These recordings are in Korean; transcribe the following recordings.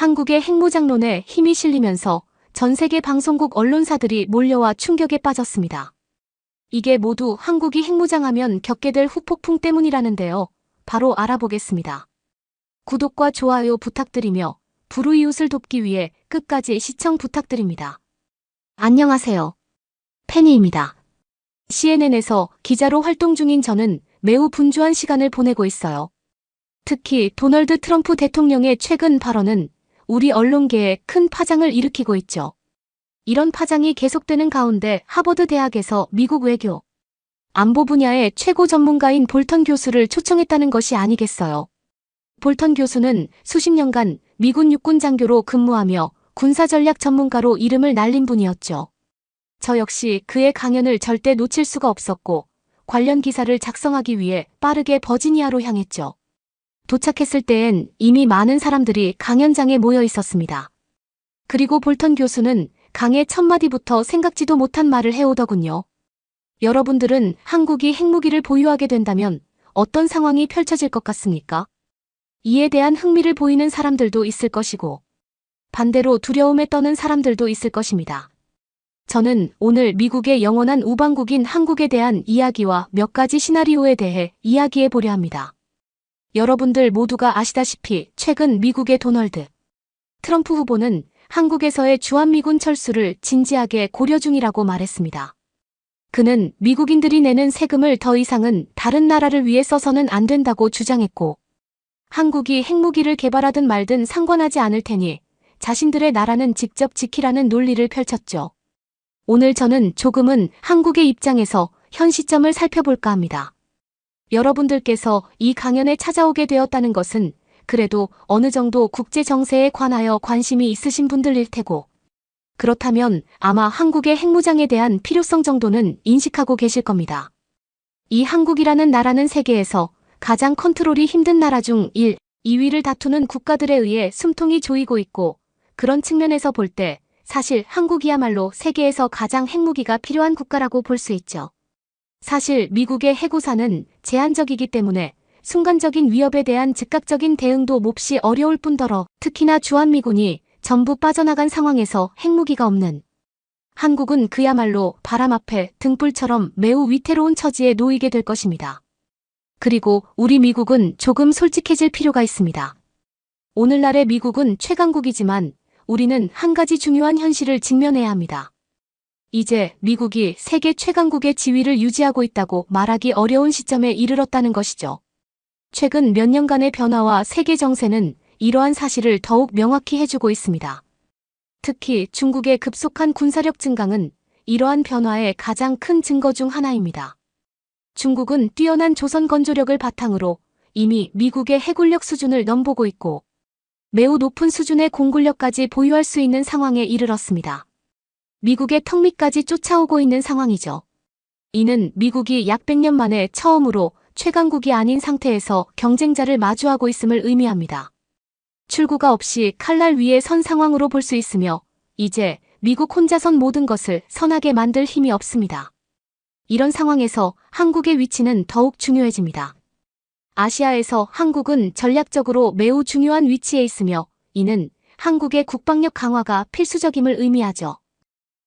한국의 핵무장론에 힘이 실리면서 전 세계 방송국 언론사들이 몰려와 충격에 빠졌습니다. 이게 모두 한국이 핵무장하면 겪게 될 후폭풍 때문이라는데요. 바로 알아보겠습니다. 구독과 좋아요 부탁드리며 불우이웃을 돕기 위해 끝까지 시청 부탁드립니다. 안녕하세요. 페니입니다. CNN에서 기자로 활동 중인 저는 매우 분주한 시간을 보내고 있어요. 특히 도널드 트럼프 대통령의 최근 발언은 우리 언론계에 큰 파장을 일으키고 있죠. 이런 파장이 계속되는 가운데 하버드 대학에서 미국 외교, 안보 분야의 최고 전문가인 볼턴 교수를 초청했다는 것이 아니겠어요. 볼턴 교수는 수십 년간 미군 육군 장교로 근무하며 군사전략 전문가로 이름을 날린 분이었죠. 저 역시 그의 강연을 절대 놓칠 수가 없었고 관련 기사를 작성하기 위해 빠르게 버지니아로 향했죠. 도착했을 때엔 이미 많은 사람들이 강연장에 모여 있었습니다. 그리고 볼턴 교수는 강의 첫 마디부터 생각지도 못한 말을 해오더군요. 여러분들은 한국이 핵무기를 보유하게 된다면 어떤 상황이 펼쳐질 것 같습니까? 이에 대한 흥미를 보이는 사람들도 있을 것이고 반대로 두려움에 떠는 사람들도 있을 것입니다. 저는 오늘 미국의 영원한 우방국인 한국에 대한 이야기와 몇 가지 시나리오에 대해 이야기해 보려 합니다. 여러분들 모두가 아시다시피 최근 미국의 도널드 트럼프 후보는 한국에서의 주한미군 철수를 진지하게 고려 중이라고 말했습니다. 그는 미국인들이 내는 세금을 더 이상은 다른 나라를 위해 써서는 안 된다고 주장했고 한국이 핵무기를 개발하든 말든 상관하지 않을 테니 자신들의 나라는 직접 지키라는 논리를 펼쳤죠. 오늘 저는 조금은 한국의 입장에서 현 시점을 살펴볼까 합니다. 여러분들께서 이 강연에 찾아오게 되었다는 것은 그래도 어느 정도 국제 정세에 관하여 관심이 있으신 분들일 테고 그렇다면 아마 한국의 핵무장에 대한 필요성 정도는 인식하고 계실 겁니다. 이 한국이라는 나라는 세계에서 가장 컨트롤이 힘든 나라 중 1, 2위를 다투는 국가들에 의해 숨통이 조이고 있고 그런 측면에서 볼 때 사실 한국이야말로 세계에서 가장 핵무기가 필요한 국가라고 볼 수 있죠. 사실 미국의 핵우산은 제한적이기 때문에 순간적인 위협에 대한 즉각적인 대응도 몹시 어려울 뿐더러 특히나 주한미군이 전부 빠져나간 상황에서 핵무기가 없는 한국은 그야말로 바람 앞에 등불처럼 매우 위태로운 처지에 놓이게 될 것입니다. 그리고 우리 미국은 조금 솔직해질 필요가 있습니다. 오늘날의 미국은 최강국이지만 우리는 한 가지 중요한 현실을 직면해야 합니다. 이제 미국이 세계 최강국의 지위를 유지하고 있다고 말하기 어려운 시점에 이르렀다는 것이죠. 최근 몇 년간의 변화와 세계 정세는 이러한 사실을 더욱 명확히 해주고 있습니다. 특히 중국의 급속한 군사력 증강은 이러한 변화의 가장 큰 증거 중 하나입니다. 중국은 뛰어난 조선 건조력을 바탕으로 이미 미국의 해군력 수준을 넘보고 있고 매우 높은 수준의 공군력까지 보유할 수 있는 상황에 이르렀습니다. 미국의 턱 밑까지 쫓아오고 있는 상황이죠. 이는 미국이 약 100년 만에 처음으로 최강국이 아닌 상태에서 경쟁자를 마주하고 있음을 의미합니다. 출구가 없이 칼날 위에 선 상황으로 볼 수 있으며 이제 미국 혼자선 모든 것을 선하게 만들 힘이 없습니다. 이런 상황에서 한국의 위치는 더욱 중요해집니다. 아시아에서 한국은 전략적으로 매우 중요한 위치에 있으며 이는 한국의 국방력 강화가 필수적임을 의미하죠.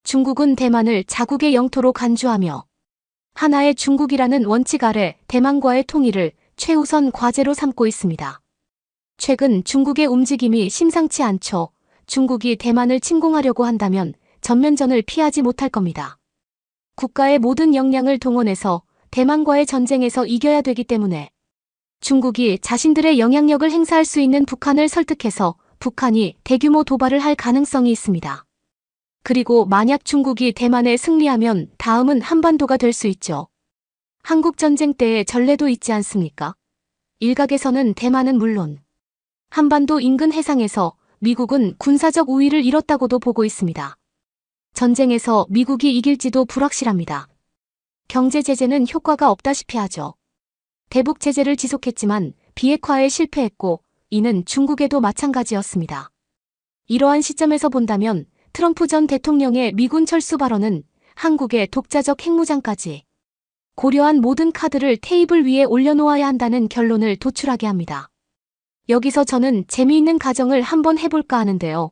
중국은 대만을 자국의 영토로 간주하며 하나의 중국이라는 원칙 아래 대만과의 통일을 최우선 과제로 삼고 있습니다. 최근 중국의 움직임이 심상치 않죠. 중국이 대만을 침공하려고 한다면 전면전을 피하지 못할 겁니다. 국가의 모든 역량을 동원해서 대만과의 전쟁에서 이겨야 되기 때문에 중국이 자신들의 영향력을 행사할 수 있는 북한을 설득해서 북한이 대규모 도발을 할 가능성이 있습니다. 그리고 만약 중국이 대만에 승리하면 다음은 한반도가 될 수 있죠. 한국 전쟁 때의 전례도 있지 않습니까? 일각에서는 대만은 물론 한반도 인근 해상에서 미국은 군사적 우위를 잃었다고도 보고 있습니다. 전쟁에서 미국이 이길지도 불확실합니다. 경제 제재는 효과가 없다시피 하죠. 대북 제재를 지속했지만 비핵화에 실패했고 이는 중국에도 마찬가지였습니다. 이러한 시점에서 본다면 트럼프 전 대통령의 미군 철수 발언은 한국의 독자적 핵무장까지 고려한 모든 카드를 테이블 위에 올려놓아야 한다는 결론을 도출하게 합니다. 여기서 저는 재미있는 가정을 한번 해볼까 하는데요.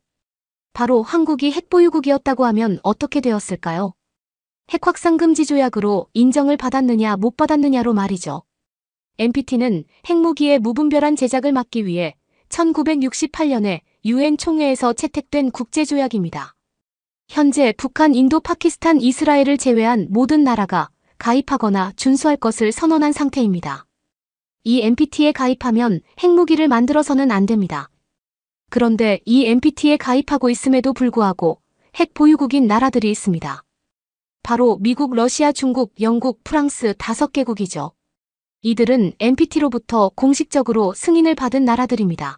바로 한국이 핵보유국이었다고 하면 어떻게 되었을까요? 핵확산금지 조약으로 인정을 받았느냐 못 받았느냐로 말이죠. NPT는 핵무기의 무분별한 제작을 막기 위해 1968년에 UN 총회에서 채택된 국제조약입니다. 현재 북한, 인도, 파키스탄, 이스라엘을 제외한 모든 나라가 가입하거나 준수할 것을 선언한 상태입니다. 이 NPT에 가입하면 핵무기를 만들어서는 안 됩니다. 그런데 이 NPT에 가입하고 있음에도 불구하고 핵 보유국인 나라들이 있습니다. 바로 미국, 러시아, 중국, 영국, 프랑스 5개국이죠. 이들은 NPT로부터 공식적으로 승인을 받은 나라들입니다.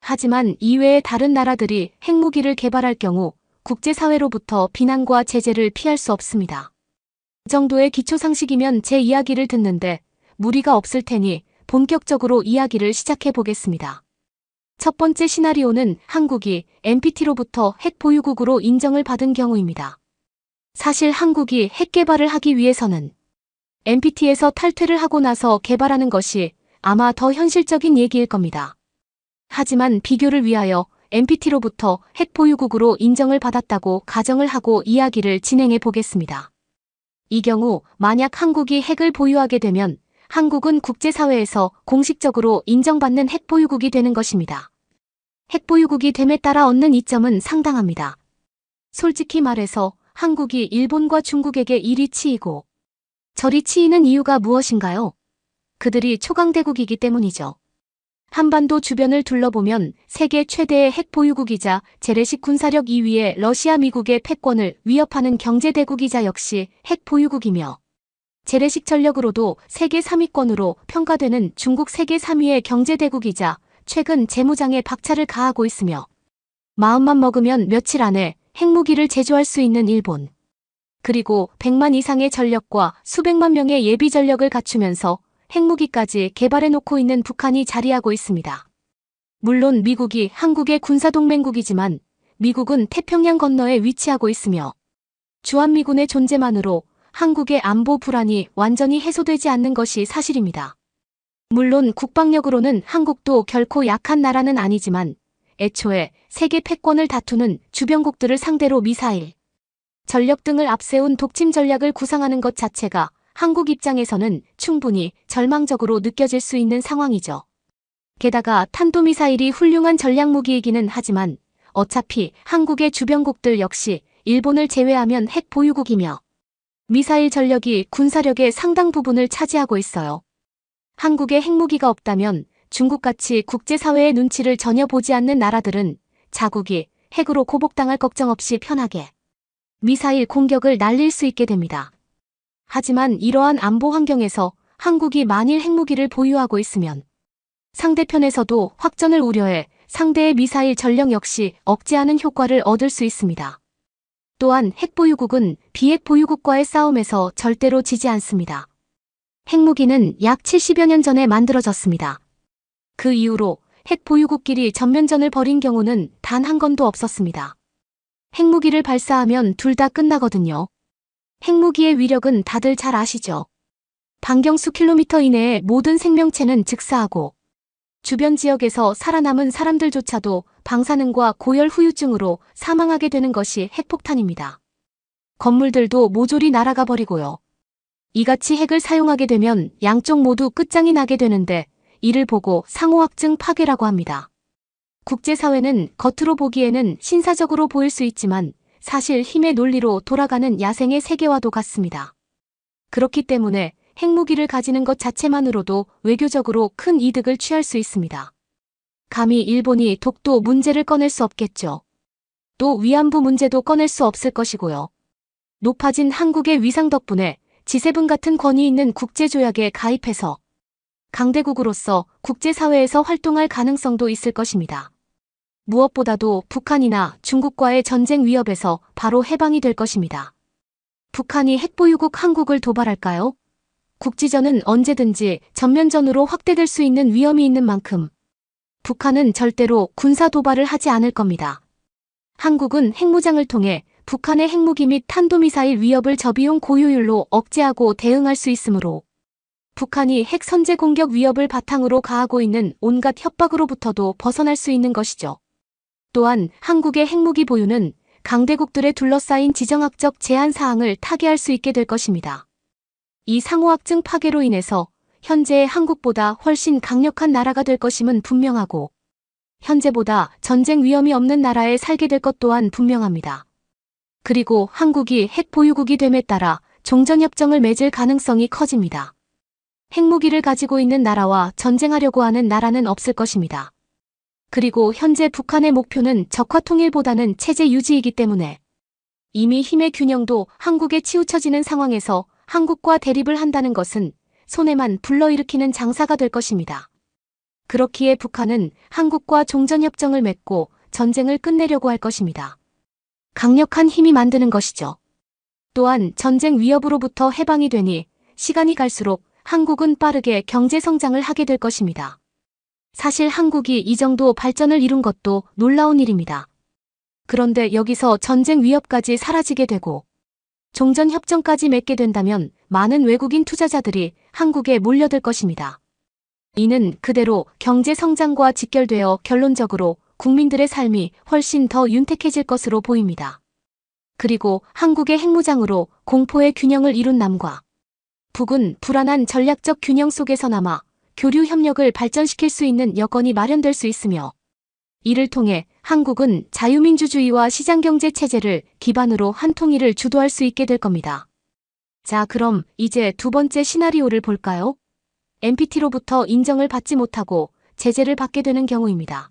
하지만 이외의 다른 나라들이 핵무기를 개발할 경우 국제사회로부터 비난과 제재를 피할 수 없습니다. 그 정도의 기초상식이면 제 이야기를 듣는데 무리가 없을 테니 본격적으로 이야기를 시작해 보겠습니다. 첫 번째 시나리오는 한국이 NPT로부터 핵 보유국으로 인정을 받은 경우입니다. 사실 한국이 핵 개발을 하기 위해서는 NPT에서 탈퇴를 하고 나서 개발하는 것이 아마 더 현실적인 얘기일 겁니다. 하지만 비교를 위하여 NPT로부터 핵 보유국으로 인정을 받았다고 가정을 하고 이야기를 진행해 보겠습니다. 이 경우 만약 한국이 핵을 보유하게 되면 한국은 국제사회에서 공식적으로 인정받는 핵 보유국이 되는 것입니다. 핵 보유국이 됨에 따라 얻는 이점은 상당합니다. 솔직히 말해서 한국이 일본과 중국에게 이리 치이고 저리 치이는 이유가 무엇인가요? 그들이 초강대국이기 때문이죠. 한반도 주변을 둘러보면 세계 최대의 핵 보유국이자 재래식 군사력 2위의 러시아, 미국의 패권을 위협하는 경제대국이자 역시 핵 보유국이며 재래식 전력으로도 세계 3위권으로 평가되는 중국, 세계 3위의 경제대국이자 최근 재무장에 박차를 가하고 있으며 마음만 먹으면 며칠 안에 핵무기를 제조할 수 있는 일본, 그리고 100만 이상의 전력과 수백만 명의 예비 전력을 갖추면서 핵무기까지 개발해놓고 있는 북한이 자리하고 있습니다. 물론 미국이 한국의 군사동맹국이지만 미국은 태평양 건너에 위치하고 있으며 주한미군의 존재만으로 한국의 안보 불안이 완전히 해소되지 않는 것이 사실입니다. 물론 국방력으로는 한국도 결코 약한 나라는 아니지만 애초에 세계 패권을 다투는 주변국들을 상대로 미사일, 전력 등을 앞세운 독침 전략을 구상하는 것 자체가 한국 입장에서는 충분히 절망적으로 느껴질 수 있는 상황이죠. 게다가 탄도미사일이 훌륭한 전략무기이기는 하지만 어차피 한국의 주변국들 역시 일본을 제외하면 핵 보유국이며 미사일 전력이 군사력의 상당 부분을 차지하고 있어요. 한국에 핵무기가 없다면 중국같이 국제사회의 눈치를 전혀 보지 않는 나라들은 자국이 핵으로 고복당할 걱정 없이 편하게 미사일 공격을 날릴 수 있게 됩니다. 하지만 이러한 안보 환경에서 한국이 만일 핵무기를 보유하고 있으면 상대편에서도 확전을 우려해 상대의 미사일 전력 역시 억제하는 효과를 얻을 수 있습니다. 또한 핵보유국은 비핵 보유국과의 싸움에서 절대로 지지 않습니다. 핵무기는 약 70여 년 전에 만들어졌습니다. 그 이후로 핵 보유국끼리 전면전을 벌인 경우는 단 한 건도 없었습니다. 핵무기를 발사하면 둘 다 끝나거든요. 핵무기의 위력은 다들 잘 아시죠? 반경 수 킬로미터 이내의 모든 생명체는 즉사하고 주변 지역에서 살아남은 사람들조차도 방사능과 고열 후유증으로 사망하게 되는 것이 핵폭탄입니다. 건물들도 모조리 날아가 버리고요. 이같이 핵을 사용하게 되면 양쪽 모두 끝장이 나게 되는데 이를 보고 상호확증 파괴라고 합니다. 국제사회는 겉으로 보기에는 신사적으로 보일 수 있지만 사실 힘의 논리로 돌아가는 야생의 세계와도 같습니다. 그렇기 때문에 핵무기를 가지는 것 자체만으로도 외교적으로 큰 이득을 취할 수 있습니다. 감히 일본이 독도 문제를 꺼낼 수 없겠죠. 또 위안부 문제도 꺼낼 수 없을 것이고요. 높아진 한국의 위상 덕분에 G7 같은 권위 있는 국제조약에 가입해서 강대국으로서 국제사회에서 활동할 가능성도 있을 것입니다. 무엇보다도 북한이나 중국과의 전쟁 위협에서 바로 해방이 될 것입니다. 북한이 핵보유국 한국을 도발할까요? 국지전은 언제든지 전면전으로 확대될 수 있는 위험이 있는 만큼 북한은 절대로 군사 도발을 하지 않을 겁니다. 한국은 핵무장을 통해 북한의 핵무기 및 탄도미사일 위협을 저비용 고효율로 억제하고 대응할 수 있으므로 북한이 핵 선제 공격 위협을 바탕으로 가하고 있는 온갖 협박으로부터도 벗어날 수 있는 것이죠. 또한 한국의 핵무기 보유는 강대국들에 둘러싸인 지정학적 제한 사항을 타개할 수 있게 될 것입니다. 이 상호학증 파괴로 인해서 현재의 한국보다 훨씬 강력한 나라가 될 것임은 분명하고, 현재보다 전쟁 위험이 없는 나라에 살게 될 것 또한 분명합니다. 그리고 한국이 핵 보유국이 됨에 따라 종전협정을 맺을 가능성이 커집니다. 핵무기를 가지고 있는 나라와 전쟁하려고 하는 나라는 없을 것입니다. 그리고 현재 북한의 목표는 적화통일보다는 체제 유지이기 때문에 이미 힘의 균형도 한국에 치우쳐지는 상황에서 한국과 대립을 한다는 것은 손해만 불러일으키는 장사가 될 것입니다. 그렇기에 북한은 한국과 종전협정을 맺고 전쟁을 끝내려고 할 것입니다. 강력한 힘이 만드는 것이죠. 또한 전쟁 위협으로부터 해방이 되니 시간이 갈수록 한국은 빠르게 경제 성장을 하게 될 것입니다. 사실 한국이 이 정도 발전을 이룬 것도 놀라운 일입니다. 그런데 여기서 전쟁 위협까지 사라지게 되고 종전협정까지 맺게 된다면 많은 외국인 투자자들이 한국에 몰려들 것입니다. 이는 그대로 경제 성장과 직결되어 결론적으로 국민들의 삶이 훨씬 더 윤택해질 것으로 보입니다. 그리고 한국의 핵무장으로 공포의 균형을 이룬 남과 북은 불안한 전략적 균형 속에서나마 교류 협력을 발전시킬 수 있는 여건이 마련될 수 있으며, 이를 통해 한국은 자유민주주의와 시장경제 체제를 기반으로 한 통일을 주도할 수 있게 될 겁니다. 자, 그럼 이제 두 번째 시나리오를 볼까요? NPT로부터 인정을 받지 못하고 제재를 받게 되는 경우입니다.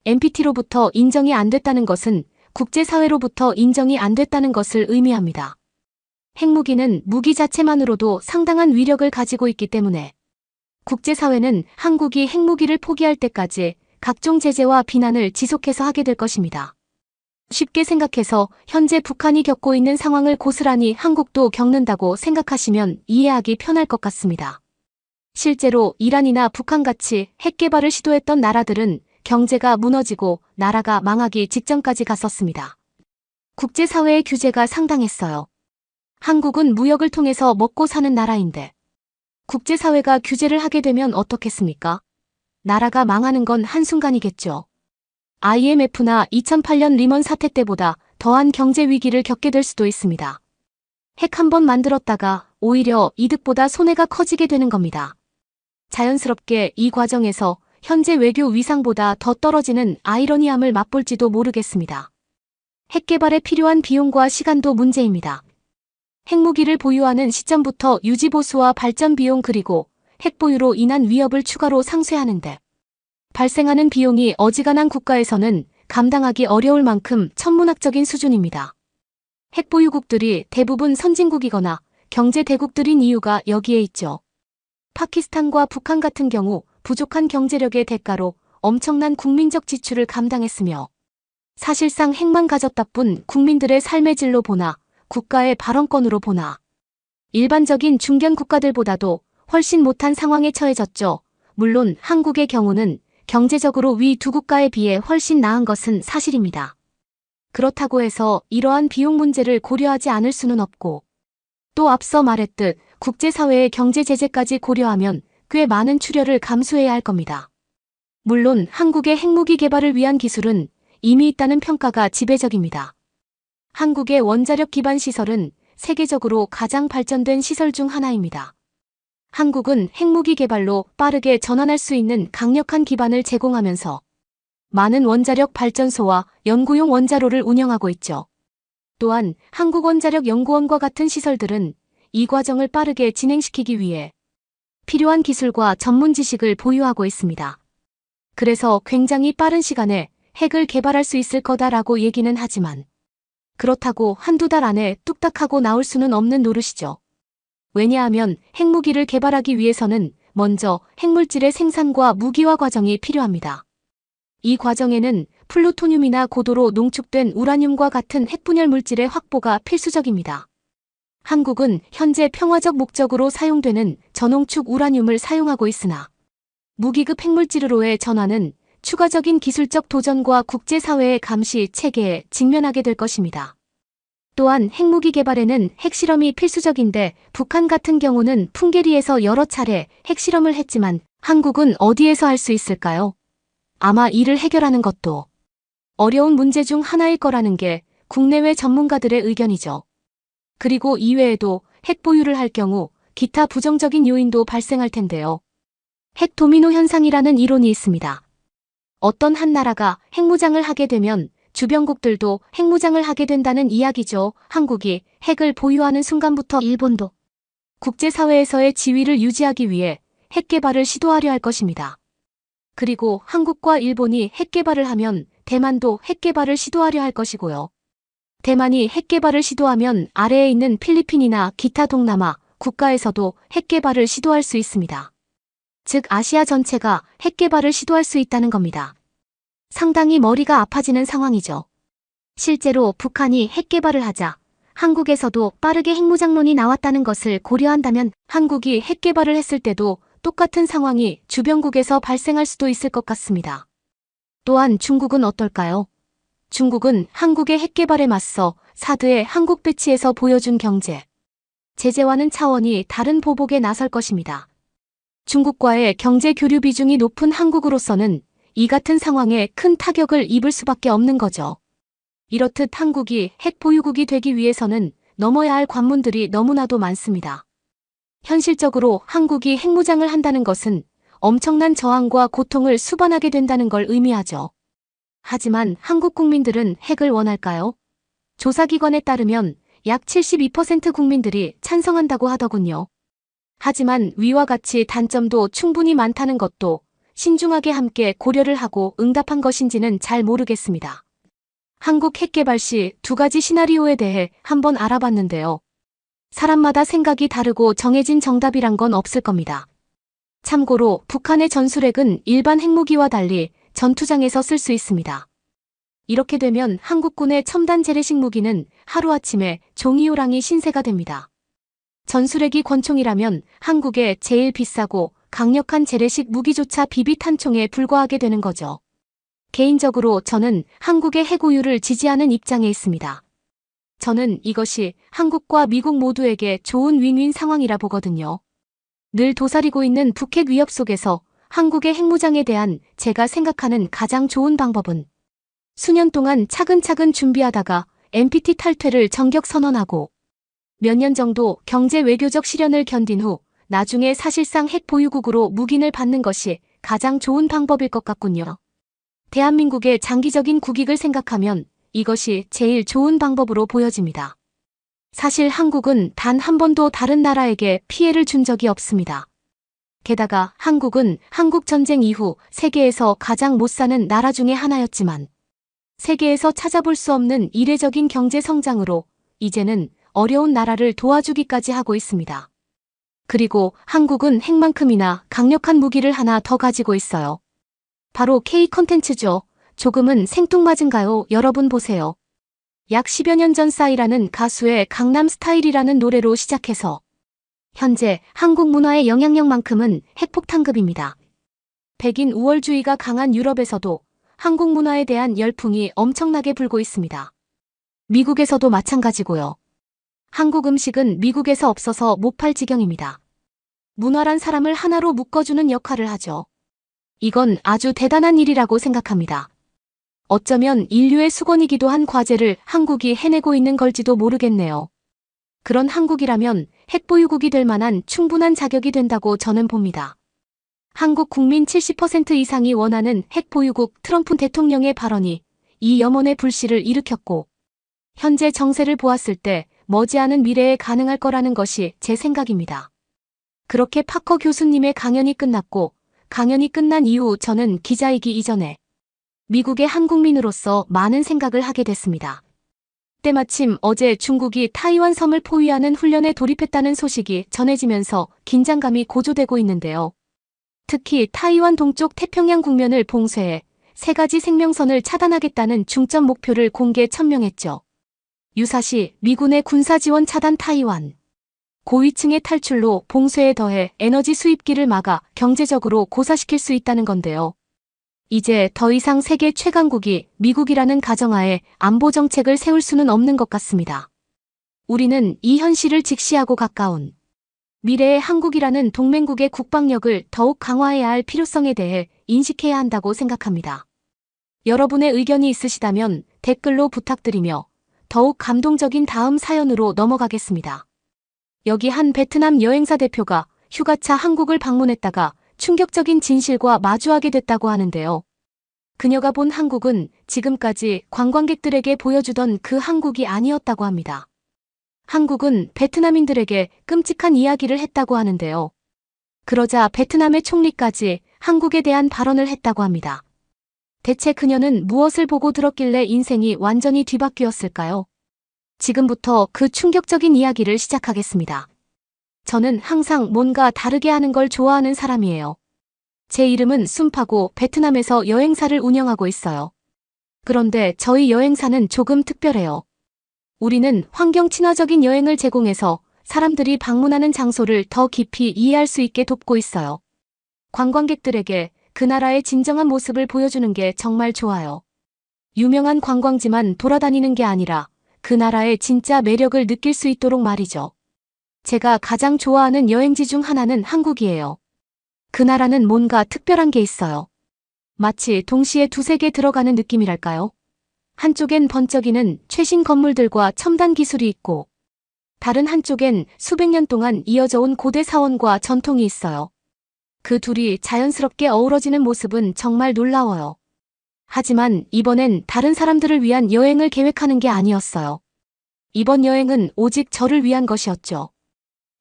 NPT로부터 인정이 안 됐다는 것은 국제사회로부터 인정이 안 됐다는 것을 의미합니다. 핵무기는 무기 자체만으로도 상당한 위력을 가지고 있기 때문에 국제사회는 한국이 핵무기를 포기할 때까지 각종 제재와 비난을 지속해서 하게 될 것입니다. 쉽게 생각해서 현재 북한이 겪고 있는 상황을 고스란히 한국도 겪는다고 생각하시면 이해하기 편할 것 같습니다. 실제로 이란이나 북한같이 핵 개발을 시도했던 나라들은 경제가 무너지고 나라가 망하기 직전까지 갔었습니다. 국제사회의 규제가 상당했어요. 한국은 무역을 통해서 먹고 사는 나라인데 국제사회가 규제를 하게 되면 어떻겠습니까? 나라가 망하는 건 한순간이겠죠. IMF나 2008년 리먼 사태 때보다 더한 경제 위기를 겪게 될 수도 있습니다. 핵 한 번 만들었다가 오히려 이득보다 손해가 커지게 되는 겁니다. 자연스럽게 이 과정에서 현재 외교 위상보다 더 떨어지는 아이러니함을 맛볼지도 모르겠습니다. 핵 개발에 필요한 비용과 시간도 문제입니다. 핵무기를 보유하는 시점부터 유지보수와 발전 비용 그리고 핵보유로 인한 위협을 추가로 상쇄하는데 발생하는 비용이 어지간한 국가에서는 감당하기 어려울 만큼 천문학적인 수준입니다. 핵보유국들이 대부분 선진국이거나 경제대국들인 이유가 여기에 있죠. 파키스탄과 북한 같은 경우 부족한 경제력의 대가로 엄청난 국민적 지출을 감당했으며 사실상 핵만 가졌다 뿐 국민들의 삶의 질로 보나 국가의 발언권으로 보나 일반적인 중견 국가들보다도 훨씬 못한 상황에 처해졌죠. 물론 한국의 경우는 경제적으로 위 두 국가에 비해 훨씬 나은 것은 사실입니다. 그렇다고 해서 이러한 비용 문제를 고려하지 않을 수는 없고, 또 앞서 말했듯 국제사회의 경제 제재까지 고려하면 꽤 많은 출혈을 감수해야 할 겁니다. 물론 한국의 핵무기 개발을 위한 기술은 이미 있다는 평가가 지배적입니다. 한국의 원자력 기반 시설은 세계적으로 가장 발전된 시설 중 하나입니다. 한국은 핵무기 개발로 빠르게 전환할 수 있는 강력한 기반을 제공하면서 많은 원자력 발전소와 연구용 원자로를 운영하고 있죠. 또한 한국원자력연구원과 같은 시설들은 이 과정을 빠르게 진행시키기 위해 필요한 기술과 전문 지식을 보유하고 있습니다. 그래서 굉장히 빠른 시간에 핵을 개발할 수 있을 거다라고 얘기는 하지만 그렇다고 한두 달 안에 뚝딱하고 나올 수는 없는 노릇이죠. 왜냐하면 핵무기를 개발하기 위해서는 먼저 핵물질의 생산과 무기화 과정이 필요합니다. 이 과정에는 플루토늄이나 고도로 농축된 우라늄과 같은 핵분열 물질의 확보가 필수적입니다. 한국은 현재 평화적 목적으로 사용되는 저농축 우라늄을 사용하고 있으나 무기급 핵물질로의 전환은 추가적인 기술적 도전과 국제사회의 감시 체계에 직면하게 될 것입니다. 또한 핵무기 개발에는 핵실험이 필수적인데 북한 같은 경우는 풍계리에서 여러 차례 핵실험을 했지만 한국은 어디에서 할 수 있을까요? 아마 이를 해결하는 것도 어려운 문제 중 하나일 거라는 게 국내외 전문가들의 의견이죠. 그리고 이외에도 핵 보유를 할 경우 기타 부정적인 요인도 발생할 텐데요. 핵 도미노 현상이라는 이론이 있습니다. 어떤 한 나라가 핵무장을 하게 되면 주변국들도 핵무장을 하게 된다는 이야기죠. 한국이 핵을 보유하는 순간부터 일본도 국제사회에서의 지위를 유지하기 위해 핵 개발을 시도하려 할 것입니다. 그리고 한국과 일본이 핵 개발을 하면 대만도 핵 개발을 시도하려 할 것이고요. 대만이 핵 개발을 시도하면 아래에 있는 필리핀이나 기타 동남아 국가에서도 핵 개발을 시도할 수 있습니다. 즉 아시아 전체가 핵 개발을 시도할 수 있다는 겁니다. 상당히 머리가 아파지는 상황이죠. 실제로 북한이 핵 개발을 하자 한국에서도 빠르게 핵무장론이 나왔다는 것을 고려한다면 한국이 핵 개발을 했을 때도 똑같은 상황이 주변국에서 발생할 수도 있을 것 같습니다. 또한 중국은 어떨까요? 중국은 한국의 핵 개발에 맞서 사드의 한국 배치에서 보여준 경제, 제재와는 차원이 다른 보복에 나설 것입니다. 중국과의 경제 교류 비중이 높은 한국으로서는 이 같은 상황에 큰 타격을 입을 수밖에 없는 거죠. 이렇듯 한국이 핵 보유국이 되기 위해서는 넘어야 할 관문들이 너무나도 많습니다. 현실적으로 한국이 핵무장을 한다는 것은 엄청난 저항과 고통을 수반하게 된다는 걸 의미하죠. 하지만 한국 국민들은 핵을 원할까요? 조사기관에 따르면 약 72% 국민들이 찬성한다고 하더군요. 하지만 위와 같이 단점도 충분히 많다는 것도 신중하게 함께 고려를 하고 응답한 것인지는 잘 모르겠습니다. 한국 핵 개발 시 두 가지 시나리오에 대해 한번 알아봤는데요. 사람마다 생각이 다르고 정해진 정답이란 건 없을 겁니다. 참고로 북한의 전술핵은 일반 핵무기와 달리 전투장에서 쓸 수 있습니다. 이렇게 되면 한국군의 첨단 재래식 무기는 하루아침에 종이호랑이 신세가 됩니다. 전술핵이 권총이라면 한국의 제일 비싸고 강력한 재래식 무기조차 비비탄총에 불과하게 되는 거죠. 개인적으로 저는 한국의 핵우유를 지지하는 입장에 있습니다. 저는 이것이 한국과 미국 모두에게 좋은 윈윈 상황이라 보거든요. 늘 도사리고 있는 북핵 위협 속에서 한국의 핵무장에 대한 제가 생각하는 가장 좋은 방법은 수년 동안 차근차근 준비하다가 NPT 탈퇴를 전격 선언하고 몇 년 정도 경제 외교적 시련을 견딘 후 나중에 사실상 핵 보유국으로 묵인을 받는 것이 가장 좋은 방법일 것 같군요. 대한민국의 장기적인 국익을 생각하면 이것이 제일 좋은 방법으로 보여집니다. 사실 한국은 단 한 번도 다른 나라에게 피해를 준 적이 없습니다. 게다가 한국은 한국전쟁 이후 세계에서 가장 못 사는 나라 중에 하나였지만 세계에서 찾아볼 수 없는 이례적인 경제 성장으로 이제는 어려운 나라를 도와주기까지 하고 있습니다. 그리고 한국은 핵만큼이나 강력한 무기를 하나 더 가지고 있어요. 바로 K 컨텐츠죠. 조금은 생뚱맞은가요? 여러분 보세요. 약 10여 년 전 싸이라는 가수의 강남 스타일이라는 노래로 시작해서 현재 한국 문화의 영향력만큼은 핵폭탄급입니다. 백인 우월주의가 강한 유럽에서도 한국 문화에 대한 열풍이 엄청나게 불고 있습니다. 미국에서도 마찬가지고요. 한국 음식은 미국에서 없어서 못 팔 지경입니다. 문화란 사람을 하나로 묶어주는 역할을 하죠. 이건 아주 대단한 일이라고 생각합니다. 어쩌면 인류의 수건이기도 한 과제를 한국이 해내고 있는 걸지도 모르겠네요. 그런 한국이라면 핵보유국이 될 만한 충분한 자격이 된다고 저는 봅니다. 한국 국민 70% 이상이 원하는 핵보유국 트럼프 대통령의 발언이 이 염원의 불씨를 일으켰고 현재 정세를 보았을 때 머지않은 미래에 가능할 거라는 것이 제 생각입니다. 그렇게 파커 교수님의 강연이 끝났고 강연이 끝난 이후 저는 기자이기 이전에 미국의 한국민으로서 많은 생각을 하게 됐습니다. 때마침 어제 중국이 타이완 섬을 포위하는 훈련에 돌입했다는 소식이 전해지면서 긴장감이 고조되고 있는데요. 특히 타이완 동쪽 태평양 국면을 봉쇄해 3가지 생명선을 차단하겠다는 중점 목표를 공개 천명했죠. 유사시 미군의 군사지원 차단 타이완. 고위층의 탈출로 봉쇄에 더해 에너지 수입기를 막아 경제적으로 고사시킬 수 있다는 건데요. 이제 더 이상 세계 최강국이 미국이라는 가정하에 안보 정책을 세울 수는 없는 것 같습니다. 우리는 이 현실을 직시하고 가까운 미래의 한국이라는 동맹국의 국방력을 더욱 강화해야 할 필요성에 대해 인식해야 한다고 생각합니다. 여러분의 의견이 있으시다면 댓글로 부탁드리며 더욱 감동적인 다음 사연으로 넘어가겠습니다. 여기 한 베트남 여행사 대표가 휴가차 한국을 방문했다가 충격적인 진실과 마주하게 됐다고 하는데요. 그녀가 본 한국은 지금까지 관광객들에게 보여주던 그 한국이 아니었다고 합니다. 한국은 베트남인들에게 끔찍한 이야기를 했다고 하는데요. 그러자 베트남의 총리까지 한국에 대한 발언을 했다고 합니다. 대체 그녀는 무엇을 보고 들었길래 인생이 완전히 뒤바뀌었을까요? 지금부터 그 충격적인 이야기를 시작하겠습니다. 저는 항상 뭔가 다르게 하는 걸 좋아하는 사람이에요. 제 이름은 순파고 베트남에서 여행사를 운영하고 있어요. 그런데 저희 여행사는 조금 특별해요. 우리는 환경 친화적인 여행을 제공해서 사람들이 방문하는 장소를 더 깊이 이해할 수 있게 돕고 있어요. 관광객들에게 그 나라의 진정한 모습을 보여주는 게 정말 좋아요. 유명한 관광지만 돌아다니는 게 아니라 그 나라의 진짜 매력을 느낄 수 있도록 말이죠. 제가 가장 좋아하는 여행지 중 하나는 한국이에요. 그 나라는 뭔가 특별한 게 있어요. 마치 동시에 두세 개 들어가는 느낌이랄까요? 한쪽엔 번쩍이는 최신 건물들과 첨단 기술이 있고 다른 한쪽엔 수백 년 동안 이어져 온 고대 사원과 전통이 있어요. 그 둘이 자연스럽게 어우러지는 모습은 정말 놀라워요. 하지만 이번엔 다른 사람들을 위한 여행을 계획하는 게 아니었어요. 이번 여행은 오직 저를 위한 것이었죠.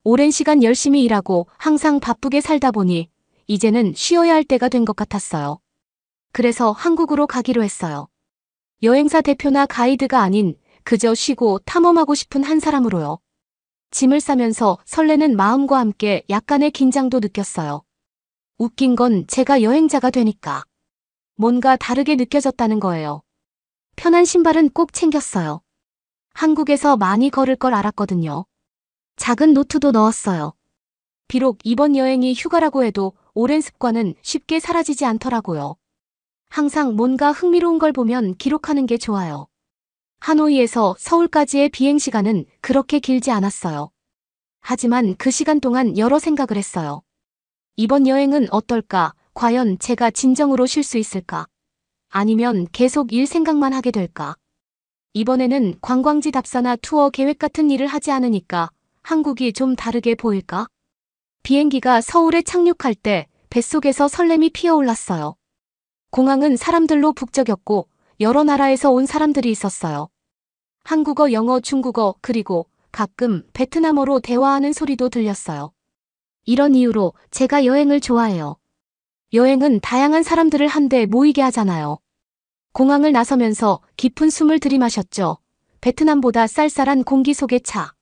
오랜 시간 열심히 일하고 항상 바쁘게 살다 보니 이제는 쉬어야 할 때가 된 것 같았어요. 그래서 한국으로 가기로 했어요. 여행사 대표나 가이드가 아닌 그저 쉬고 탐험하고 싶은 한 사람으로요. 짐을 싸면서 설레는 마음과 함께 약간의 긴장도 느꼈어요. 웃긴 건 제가 여행자가 되니까 뭔가 다르게 느껴졌다는 거예요. 편한 신발은 꼭 챙겼어요. 한국에서 많이 걸을 걸 알았거든요. 작은 노트도 넣었어요. 비록 이번 여행이 휴가라고 해도 오랜 습관은 쉽게 사라지지 않더라고요. 항상 뭔가 흥미로운 걸 보면 기록하는 게 좋아요. 하노이에서 서울까지의 비행시간은 그렇게 길지 않았어요. 하지만 그 시간 동안 여러 생각을 했어요. 이번 여행은 어떨까? 과연 제가 진정으로 쉴 수 있을까? 아니면 계속 일 생각만 하게 될까? 이번에는 관광지 답사나 투어 계획 같은 일을 하지 않으니까 한국이 좀 다르게 보일까? 비행기가 서울에 착륙할 때 뱃속에서 설렘이 피어올랐어요. 공항은 사람들로 북적였고 여러 나라에서 온 사람들이 있었어요. 한국어, 영어, 중국어, 그리고 가끔 베트남어로 대화하는 소리도 들렸어요. 이런 이유로 제가 여행을 좋아해요. 여행은 다양한 사람들을 한데 모이게 하잖아요. 공항을 나서면서 깊은 숨을 들이마셨죠. 베트남보다 쌀쌀한 공기 속의 차.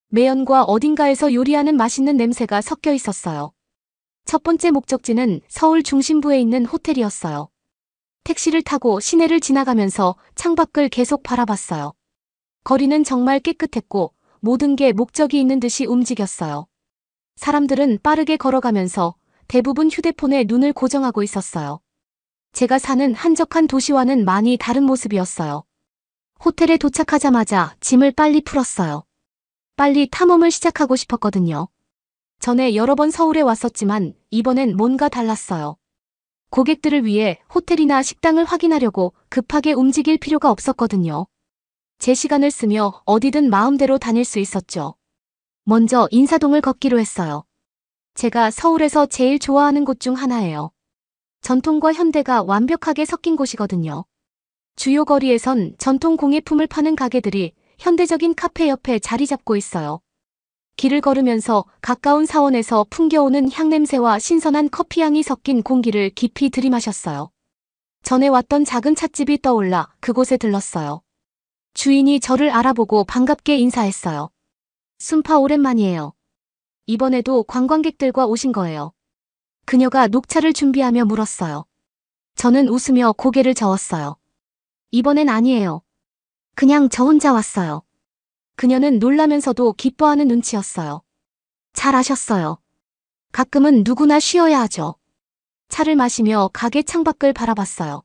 매연과 어딘가에서 요리하는 맛있는 냄새가 섞여 있었어요. 첫 번째 목적지는 서울 중심부에 있는 호텔이었어요. 택시를 타고 시내를 지나가면서 창밖을 계속 바라봤어요. 거리는 정말 깨끗했고 모든 게 목적이 있는 듯이 움직였어요. 사람들은 빠르게 걸어가면서 대부분 휴대폰에 눈을 고정하고 있었어요. 제가 사는 한적한 도시와는 많이 다른 모습이었어요. 호텔에 도착하자마자 짐을 빨리 풀었어요. 빨리 탐험을 시작하고 싶었거든요. 전에 여러 번 서울에 왔었지만 이번엔 뭔가 달랐어요. 고객들을 위해 호텔이나 식당을 확인하려고 급하게 움직일 필요가 없었거든요. 제 시간을 쓰며 어디든 마음대로 다닐 수 있었죠. 먼저 인사동을 걷기로 했어요. 제가 서울에서 제일 좋아하는 곳 중 하나예요. 전통과 현대가 완벽하게 섞인 곳이거든요. 주요 거리에선 전통 공예품을 파는 가게들이 현대적인 카페 옆에 자리 잡고 있어요. 길을 걸으면서 가까운 사원에서 풍겨오는 향냄새와 신선한 커피향이 섞인 공기를 깊이 들이마셨어요. 전에 왔던 작은 찻집이 떠올라 그곳에 들렀어요. 주인이 저를 알아보고 반갑게 인사했어요. 순파 오랜만이에요. 이번에도 관광객들과 오신 거예요. 그녀가 녹차를 준비하며 물었어요. 저는 웃으며 고개를 저었어요. 이번엔 아니에요. 그냥 저 혼자 왔어요. 그녀는 놀라면서도 기뻐하는 눈치였어요. 잘 아셨어요. 가끔은 누구나 쉬어야 하죠. 차를 마시며 가게 창밖을 바라봤어요.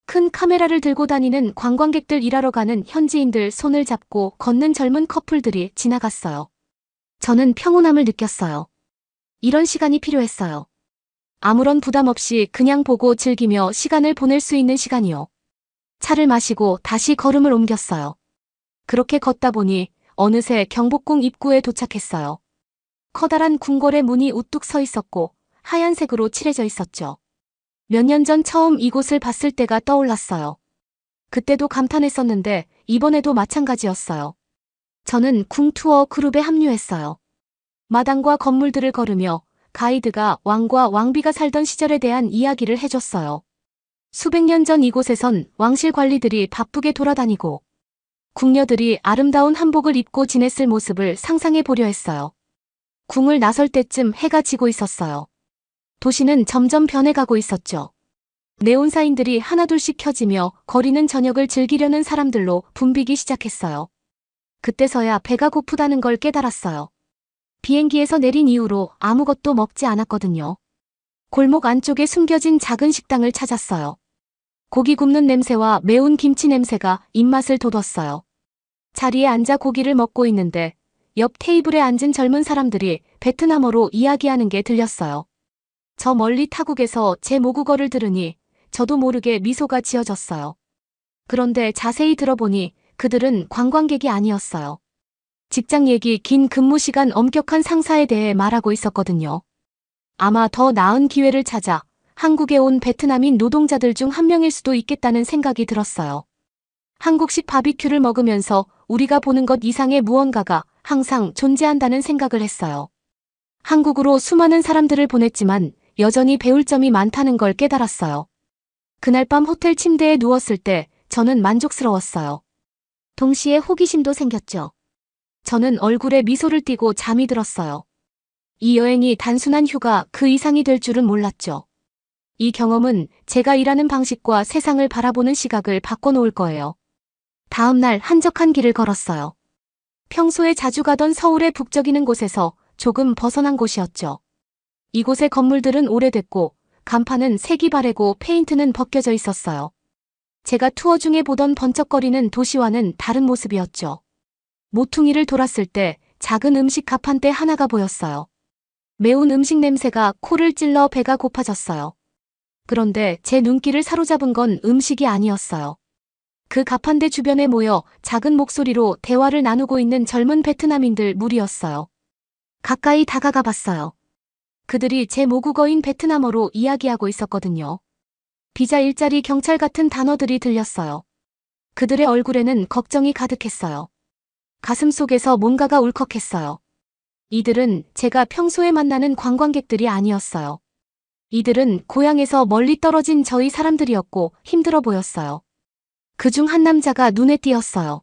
큰 카메라를 들고 다니는 관광객들, 일하러 가는 현지인들, 손을 잡고 걷는 젊은 커플들이 지나갔어요. 저는 평온함을 느꼈어요. 이런 시간이 필요했어요. 아무런 부담 없이 그냥 보고 즐기며 시간을 보낼 수 있는 시간이요. 차를 마시고 다시 걸음을 옮겼어요. 그렇게 걷다 보니 어느새 경복궁 입구에 도착했어요. 커다란 궁궐의 문이 우뚝 서 있었고 하얀색으로 칠해져 있었죠. 몇 년 전 처음 이곳을 봤을 때가 떠올랐어요. 그때도 감탄했었는데 이번에도 마찬가지였어요. 저는 궁 투어 그룹에 합류했어요. 마당과 건물들을 걸으며 가이드가 왕과 왕비가 살던 시절에 대한 이야기를 해줬어요. 수백 년 전 이곳에선 왕실 관리들이 바쁘게 돌아다니고 궁녀들이 아름다운 한복을 입고 지냈을 모습을 상상해 보려 했어요. 궁을 나설 때쯤 해가 지고 있었어요. 도시는 점점 변해가고 있었죠. 네온사인들이 하나둘씩 켜지며 거리는 저녁을 즐기려는 사람들로 붐비기 시작했어요. 그때서야 배가 고프다는 걸 깨달았어요. 비행기에서 내린 이후로 아무것도 먹지 않았거든요. 골목 안쪽에 숨겨진 작은 식당을 찾았어요. 고기 굽는 냄새와 매운 김치 냄새가 입맛을 돋웠어요. 자리에 앉아 고기를 먹고 있는데 옆 테이블에 앉은 젊은 사람들이 베트남어로 이야기하는 게 들렸어요. 저 멀리 타국에서 제 모국어를 들으니 저도 모르게 미소가 지어졌어요. 그런데 자세히 들어보니 그들은 관광객이 아니었어요. 직장 얘기, 긴 근무 시간, 엄격한 상사에 대해 말하고 있었거든요. 아마 더 나은 기회를 찾아 한국에 온 베트남인 노동자들 중 한 명일 수도 있겠다는 생각이 들었어요. 한국식 바비큐를 먹으면서 우리가 보는 것 이상의 무언가가 항상 존재한다는 생각을 했어요. 한국으로 수많은 사람들을 보냈지만 여전히 배울 점이 많다는 걸 깨달았어요. 그날 밤 호텔 침대에 누웠을 때 저는 만족스러웠어요. 동시에 호기심도 생겼죠. 저는 얼굴에 미소를 띠고 잠이 들었어요. 이 여행이 단순한 휴가 그 이상이 될 줄은 몰랐죠. 이 경험은 제가 일하는 방식과 세상을 바라보는 시각을 바꿔놓을 거예요. 다음 날 한적한 길을 걸었어요. 평소에 자주 가던 서울의 북적이는 곳에서 조금 벗어난 곳이었죠. 이곳의 건물들은 오래됐고 간판은 색이 바래고 페인트는 벗겨져 있었어요. 제가 투어 중에 보던 번쩍거리는 도시와는 다른 모습이었죠. 모퉁이를 돌았을 때 작은 음식 가판대 하나가 보였어요. 매운 음식 냄새가 코를 찔러 배가 고파졌어요. 그런데 제 눈길을 사로잡은 건 음식이 아니었어요. 그 가판대 주변에 모여 작은 목소리로 대화를 나누고 있는 젊은 베트남인들 무리였어요. 가까이 다가가 봤어요. 그들이 제 모국어인 베트남어로 이야기하고 있었거든요. 비자, 일자리, 경찰 같은 단어들이 들렸어요. 그들의 얼굴에는 걱정이 가득했어요. 가슴속에서 뭔가가 울컥했어요. 이들은 제가 평소에 만나는 관광객들이 아니었어요. 이들은 고향에서 멀리 떨어진 저희 사람들이었고 힘들어 보였어요. 그중 한 남자가 눈에 띄었어요.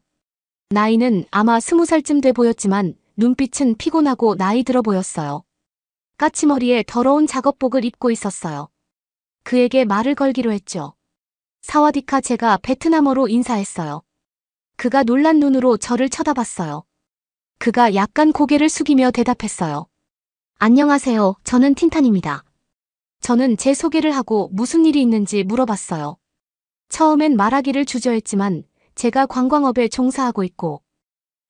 나이는 아마 20살쯤 돼 보였지만 눈빛은 피곤하고 나이 들어 보였어요. 까치머리에 더러운 작업복을 입고 있었어요. 그에게 말을 걸기로 했죠. 사와디카, 제가 베트남어로 인사했어요. 그가 놀란 눈으로 저를 쳐다봤어요. 그가 약간 고개를 숙이며 대답했어요. 안녕하세요. 저는 틴탄입니다. 저는 제 소개를 하고 무슨 일이 있는지 물어봤어요. 처음엔 말하기를 주저했지만 제가 관광업에 종사하고 있고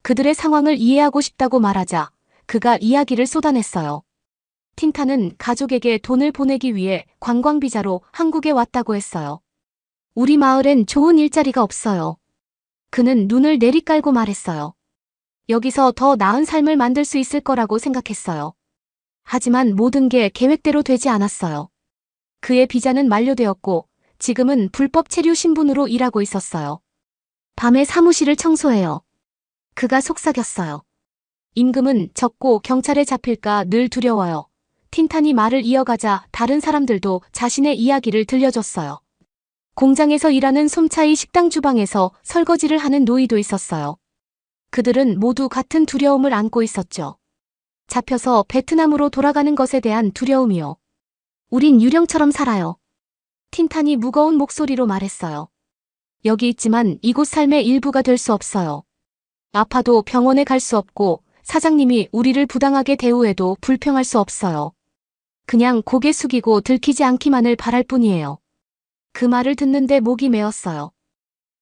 그들의 상황을 이해하고 싶다고 말하자 그가 이야기를 쏟아냈어요. 틴탄은 가족에게 돈을 보내기 위해 관광비자로 한국에 왔다고 했어요. 우리 마을엔 좋은 일자리가 없어요. 그는 눈을 내리깔고 말했어요. 여기서 더 나은 삶을 만들 수 있을 거라고 생각했어요. 하지만 모든 게 계획대로 되지 않았어요. 그의 비자는 만료되었고 지금은 불법 체류 신분으로 일하고 있었어요. 밤에 사무실을 청소해요. 그가 속삭였어요. 임금은 적고 경찰에 잡힐까 늘 두려워요. 틴탄이 말을 이어가자 다른 사람들도 자신의 이야기를 들려줬어요. 공장에서 일하는 솜차이 식당 주방에서 설거지를 하는 노이도 있었어요. 그들은 모두 같은 두려움을 안고 있었죠. 잡혀서 베트남으로 돌아가는 것에 대한 두려움이요. 우린 유령처럼 살아요. 틴탄이 무거운 목소리로 말했어요. 여기 있지만 이곳 삶의 일부가 될 수 없어요. 아파도 병원에 갈 수 없고 사장님이 우리를 부당하게 대우해도 불평할 수 없어요. 그냥 고개 숙이고 들키지 않기만을 바랄 뿐이에요. 그 말을 듣는데 목이 메었어요.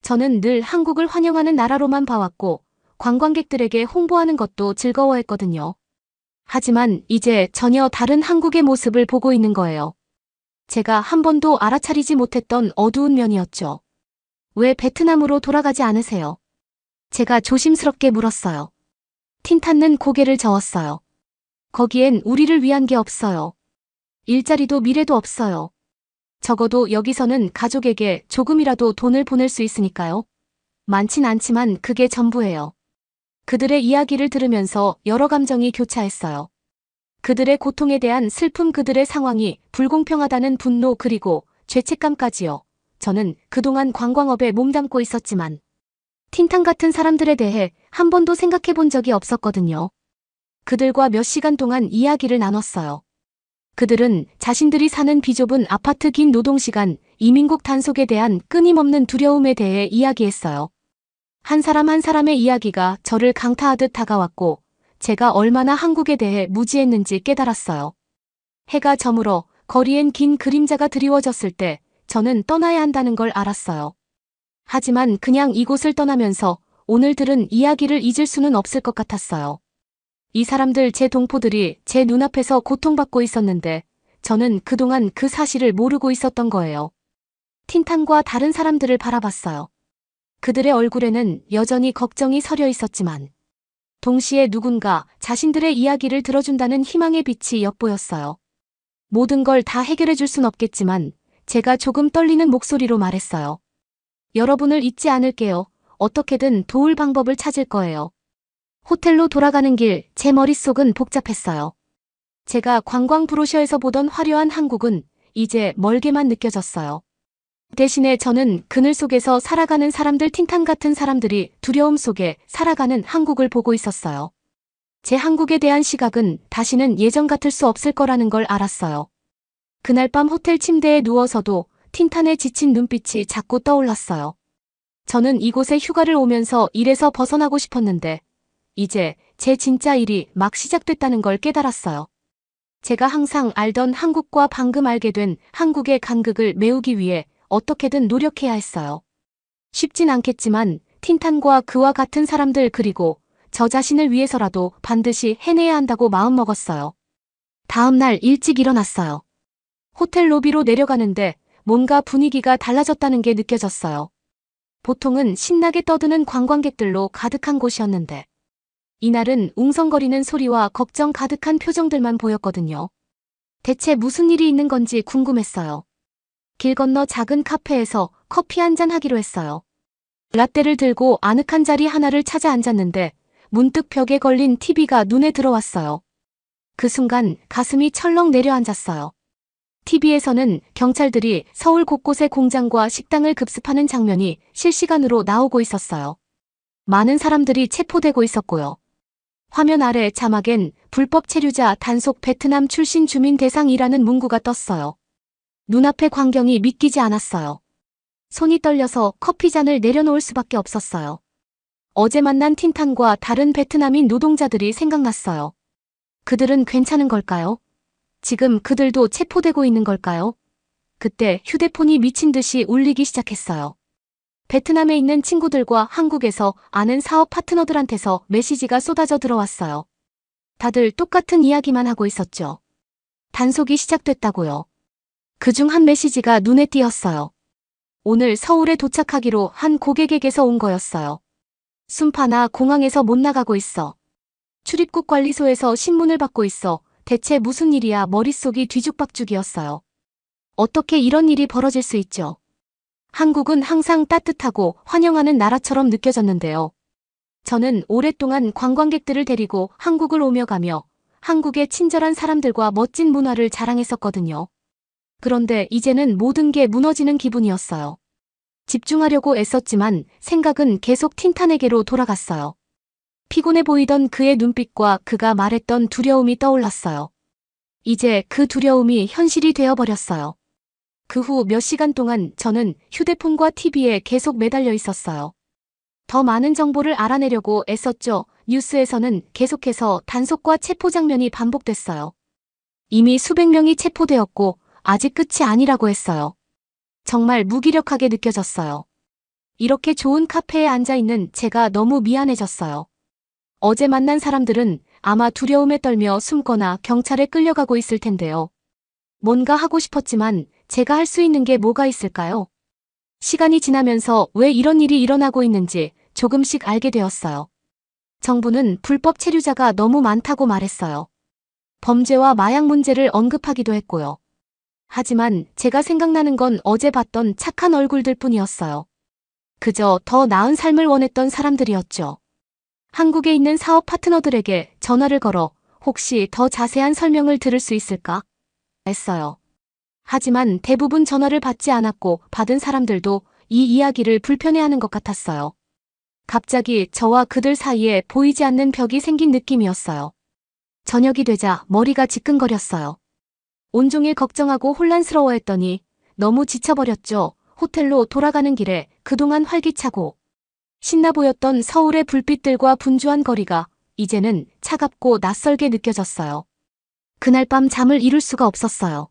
저는 늘 한국을 환영하는 나라로만 봐왔고 관광객들에게 홍보하는 것도 즐거워했거든요. 하지만 이제 전혀 다른 한국의 모습을 보고 있는 거예요. 제가 한 번도 알아차리지 못했던 어두운 면이었죠. 왜 베트남으로 돌아가지 않으세요? 제가 조심스럽게 물었어요. 틴탄는 고개를 저었어요. 거기엔 우리를 위한 게 없어요. 일자리도 미래도 없어요. 적어도 여기서는 가족에게 조금이라도 돈을 보낼 수 있으니까요. 많진 않지만 그게 전부예요. 그들의 이야기를 들으면서 여러 감정이 교차했어요. 그들의 고통에 대한 슬픔, 그들의 상황이 불공평하다는 분노, 그리고 죄책감까지요. 저는 그동안 관광업에 몸담고 있었지만 틴탄 같은 사람들에 대해 한 번도 생각해 본 적이 없었거든요. 그들과 몇 시간 동안 이야기를 나눴어요. 그들은 자신들이 사는 비좁은 아파트, 긴 노동시간, 이민국 단속에 대한 끊임없는 두려움에 대해 이야기했어요. 한 사람 한 사람의 이야기가 저를 강타하듯 다가왔고 제가 얼마나 한국에 대해 무지했는지 깨달았어요. 해가 저물어 거리엔 긴 그림자가 드리워졌을 때 저는 떠나야 한다는 걸 알았어요. 하지만 그냥 이곳을 떠나면서 오늘 들은 이야기를 잊을 수는 없을 것 같았어요. 이 사람들, 제 동포들이 제 눈앞에서 고통받고 있었는데 저는 그동안 그 사실을 모르고 있었던 거예요. 틴탄과 다른 사람들을 바라봤어요. 그들의 얼굴에는 여전히 걱정이 서려 있었지만 동시에 누군가 자신들의 이야기를 들어준다는 희망의 빛이 엿보였어요. 모든 걸 다 해결해 줄 순 없겠지만 제가 조금 떨리는 목소리로 말했어요. 여러분을 잊지 않을게요. 어떻게든 도울 방법을 찾을 거예요. 호텔로 돌아가는 길, 제 머릿속은 복잡했어요. 제가 관광 브로셔에서 보던 화려한 한국은 이제 멀게만 느껴졌어요. 대신에 저는 그늘 속에서 살아가는 사람들, 틴탄 같은 사람들이 두려움 속에 살아가는 한국을 보고 있었어요. 제 한국에 대한 시각은 다시는 예전 같을 수 없을 거라는 걸 알았어요. 그날 밤 호텔 침대에 누워서도 틴탄의 지친 눈빛이 자꾸 떠올랐어요. 저는 이곳에 휴가를 오면서 일에서 벗어나고 싶었는데 이제 제 진짜 일이 막 시작됐다는 걸 깨달았어요. 제가 항상 알던 한국과 방금 알게 된 한국의 간극을 메우기 위해 어떻게든 노력해야 했어요. 쉽진 않겠지만 틴탄과 그와 같은 사람들, 그리고 저 자신을 위해서라도 반드시 해내야 한다고 마음먹었어요. 다음 날 일찍 일어났어요. 호텔 로비로 내려가는데 뭔가 분위기가 달라졌다는 게 느껴졌어요. 보통은 신나게 떠드는 관광객들로 가득한 곳이었는데 이날은 웅성거리는 소리와 걱정 가득한 표정들만 보였거든요. 대체 무슨 일이 있는 건지 궁금했어요. 길 건너 작은 카페에서 커피 한잔 하기로 했어요. 라떼를 들고 아늑한 자리 하나를 찾아 앉았는데 문득 벽에 걸린 TV가 눈에 들어왔어요. 그 순간 가슴이 철렁 내려앉았어요. TV에서는 경찰들이 서울 곳곳의 공장과 식당을 급습하는 장면이 실시간으로 나오고 있었어요. 많은 사람들이 체포되고 있었고요. 화면 아래 자막엔 불법 체류자 단속, 베트남 출신 주민 대상이라는 문구가 떴어요. 눈앞의 광경이 믿기지 않았어요. 손이 떨려서 커피잔을 내려놓을 수밖에 없었어요. 어제 만난 틴탄과 다른 베트남인 노동자들이 생각났어요. 그들은 괜찮은 걸까요? 지금 그들도 체포되고 있는 걸까요? 그때 휴대폰이 미친 듯이 울리기 시작했어요. 베트남에 있는 친구들과 한국에서 아는 사업 파트너들한테서 메시지가 쏟아져 들어왔어요. 다들 똑같은 이야기만 하고 있었죠. 단속이 시작됐다고요. 그중 한 메시지가 눈에 띄었어요. 오늘 서울에 도착하기로 한 고객에게서 온 거였어요. 순파나 공항에서 못 나가고 있어. 출입국 관리소에서 신문을 받고 있어. 대체 무슨 일이야? 머릿속이 뒤죽박죽이었어요. 어떻게 이런 일이 벌어질 수 있죠? 한국은 항상 따뜻하고 환영하는 나라처럼 느껴졌는데요. 저는 오랫동안 관광객들을 데리고 한국을 오며 가며 한국의 친절한 사람들과 멋진 문화를 자랑했었거든요. 그런데 이제는 모든 게 무너지는 기분이었어요. 집중하려고 애썼지만 생각은 계속 틴탄에게로 돌아갔어요. 피곤해 보이던 그의 눈빛과 그가 말했던 두려움이 떠올랐어요. 이제 그 두려움이 현실이 되어버렸어요. 그 후 몇 시간 동안 저는 휴대폰과 TV에 계속 매달려 있었어요. 더 많은 정보를 알아내려고 애썼죠. 뉴스에서는 계속해서 단속과 체포 장면이 반복됐어요. 이미 수백 명이 체포되었고 아직 끝이 아니라고 했어요. 정말 무기력하게 느껴졌어요. 이렇게 좋은 카페에 앉아있는 제가 너무 미안해졌어요. 어제 만난 사람들은 아마 두려움에 떨며 숨거나 경찰에 끌려가고 있을 텐데요. 뭔가 하고 싶었지만 제가 할 수 있는 게 뭐가 있을까요? 시간이 지나면서 왜 이런 일이 일어나고 있는지 조금씩 알게 되었어요. 정부는 불법 체류자가 너무 많다고 말했어요. 범죄와 마약 문제를 언급하기도 했고요. 하지만 제가 생각나는 건 어제 봤던 착한 얼굴들 뿐이었어요. 그저 더 나은 삶을 원했던 사람들이었죠. 한국에 있는 사업 파트너들에게 전화를 걸어 혹시 더 자세한 설명을 들을 수 있을까? 했어요. 하지만 대부분 전화를 받지 않았고 받은 사람들도 이 이야기를 불편해하는 것 같았어요. 갑자기 저와 그들 사이에 보이지 않는 벽이 생긴 느낌이었어요. 저녁이 되자 머리가 지끈거렸어요. 온종일 걱정하고 혼란스러워했더니 너무 지쳐버렸죠. 호텔로 돌아가는 길에 그동안 활기차고 신나 보였던 서울의 불빛들과 분주한 거리가 이제는 차갑고 낯설게 느껴졌어요. 그날 밤 잠을 이룰 수가 없었어요.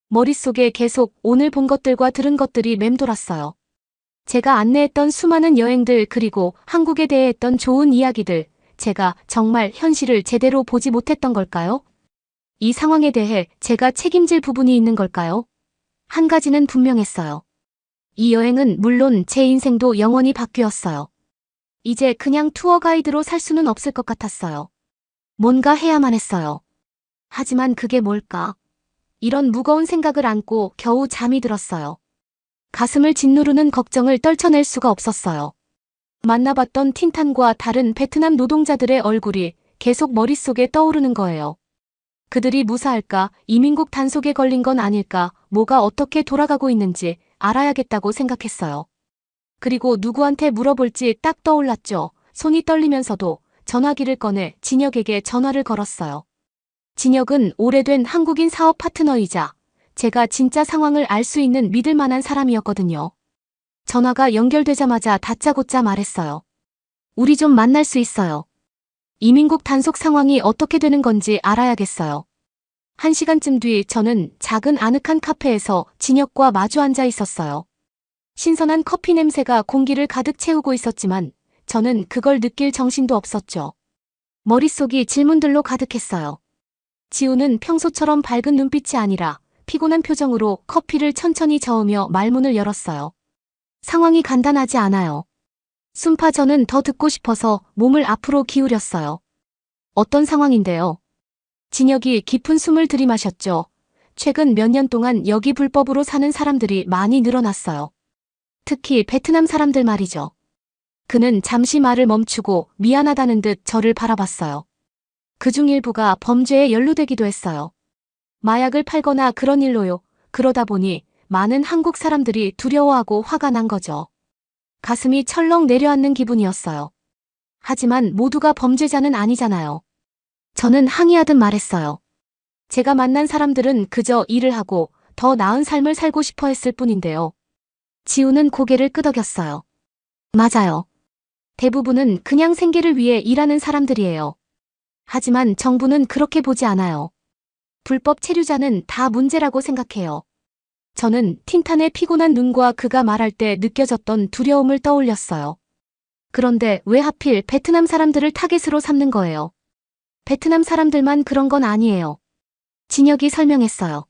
머릿속에 계속 오늘 본 것들과 들은 것들이 맴돌았어요. 제가 안내했던 수많은 여행들 그리고 한국에 대해 했던 좋은 이야기들, 제가 정말 현실을 제대로 보지 못했던 걸까요? 이 상황에 대해 제가 책임질 부분이 있는 걸까요? 한 가지는 분명했어요. 이 여행은 물론 제 인생도 영원히 바뀌었어요. 이제 그냥 투어 가이드로 살 수는 없을 것 같았어요. 뭔가 해야만 했어요. 하지만 그게 뭘까? 이런 무거운 생각을 안고 겨우 잠이 들었어요. 가슴을 짓누르는 걱정을 떨쳐낼 수가 없었어요. 만나봤던 틴탄과 다른 베트남 노동자들의 얼굴이 계속 머릿속에 떠오르는 거예요. 그들이 무사할까, 이민국 단속에 걸린 건 아닐까, 뭐가 어떻게 돌아가고 있는지 알아야겠다고 생각했어요. 그리고 누구한테 물어볼지 딱 떠올랐죠. 손이 떨리면서도 전화기를 꺼내 진혁에게 전화를 걸었어요. 진혁은 오래된 한국인 사업 파트너이자 제가 진짜 상황을 알 수 있는 믿을 만한 사람이었거든요. 전화가 연결되자마자 다짜고짜 말했어요. 우리 좀 만날 수 있어요. 이민국 단속 상황이 어떻게 되는 건지 알아야겠어요. 1시간쯤 뒤 저는 작은 아늑한 카페에서 진혁과 마주 앉아 있었어요. 신선한 커피 냄새가 공기를 가득 채우고 있었지만 저는 그걸 느낄 정신도 없었죠. 머릿속이 질문들로 가득했어요. 지우는 평소처럼 밝은 눈빛이 아니라 피곤한 표정으로 커피를 천천히 저으며 말문을 열었어요. 상황이 간단하지 않아요. 순파 저는 더 듣고 싶어서 몸을 앞으로 기울였어요. 어떤 상황인데요? 진혁이 깊은 숨을 들이마셨죠. 최근 몇 년 동안 여기 불법으로 사는 사람들이 많이 늘어났어요. 특히 베트남 사람들 말이죠. 그는 잠시 말을 멈추고 미안하다는 듯 저를 바라봤어요. 그중 일부가 범죄에 연루되기도 했어요. 마약을 팔거나 그런 일로요. 그러다 보니 많은 한국 사람들이 두려워하고 화가 난 거죠. 가슴이 철렁 내려앉는 기분이었어요. 하지만 모두가 범죄자는 아니잖아요. 저는 항의하듯 말했어요. 제가 만난 사람들은 그저 일을 하고 더 나은 삶을 살고 싶어 했을 뿐인데요. 지우는 고개를 끄덕였어요. 맞아요. 대부분은 그냥 생계를 위해 일하는 사람들이에요. 하지만 정부는 그렇게 보지 않아요. 불법 체류자는 다 문제라고 생각해요. 저는 틴탄의 피곤한 눈과 그가 말할 때 느껴졌던 두려움을 떠올렸어요. 그런데 왜 하필 베트남 사람들을 타겟으로 삼는 거예요? 베트남 사람들만 그런 건 아니에요. 진혁이 설명했어요.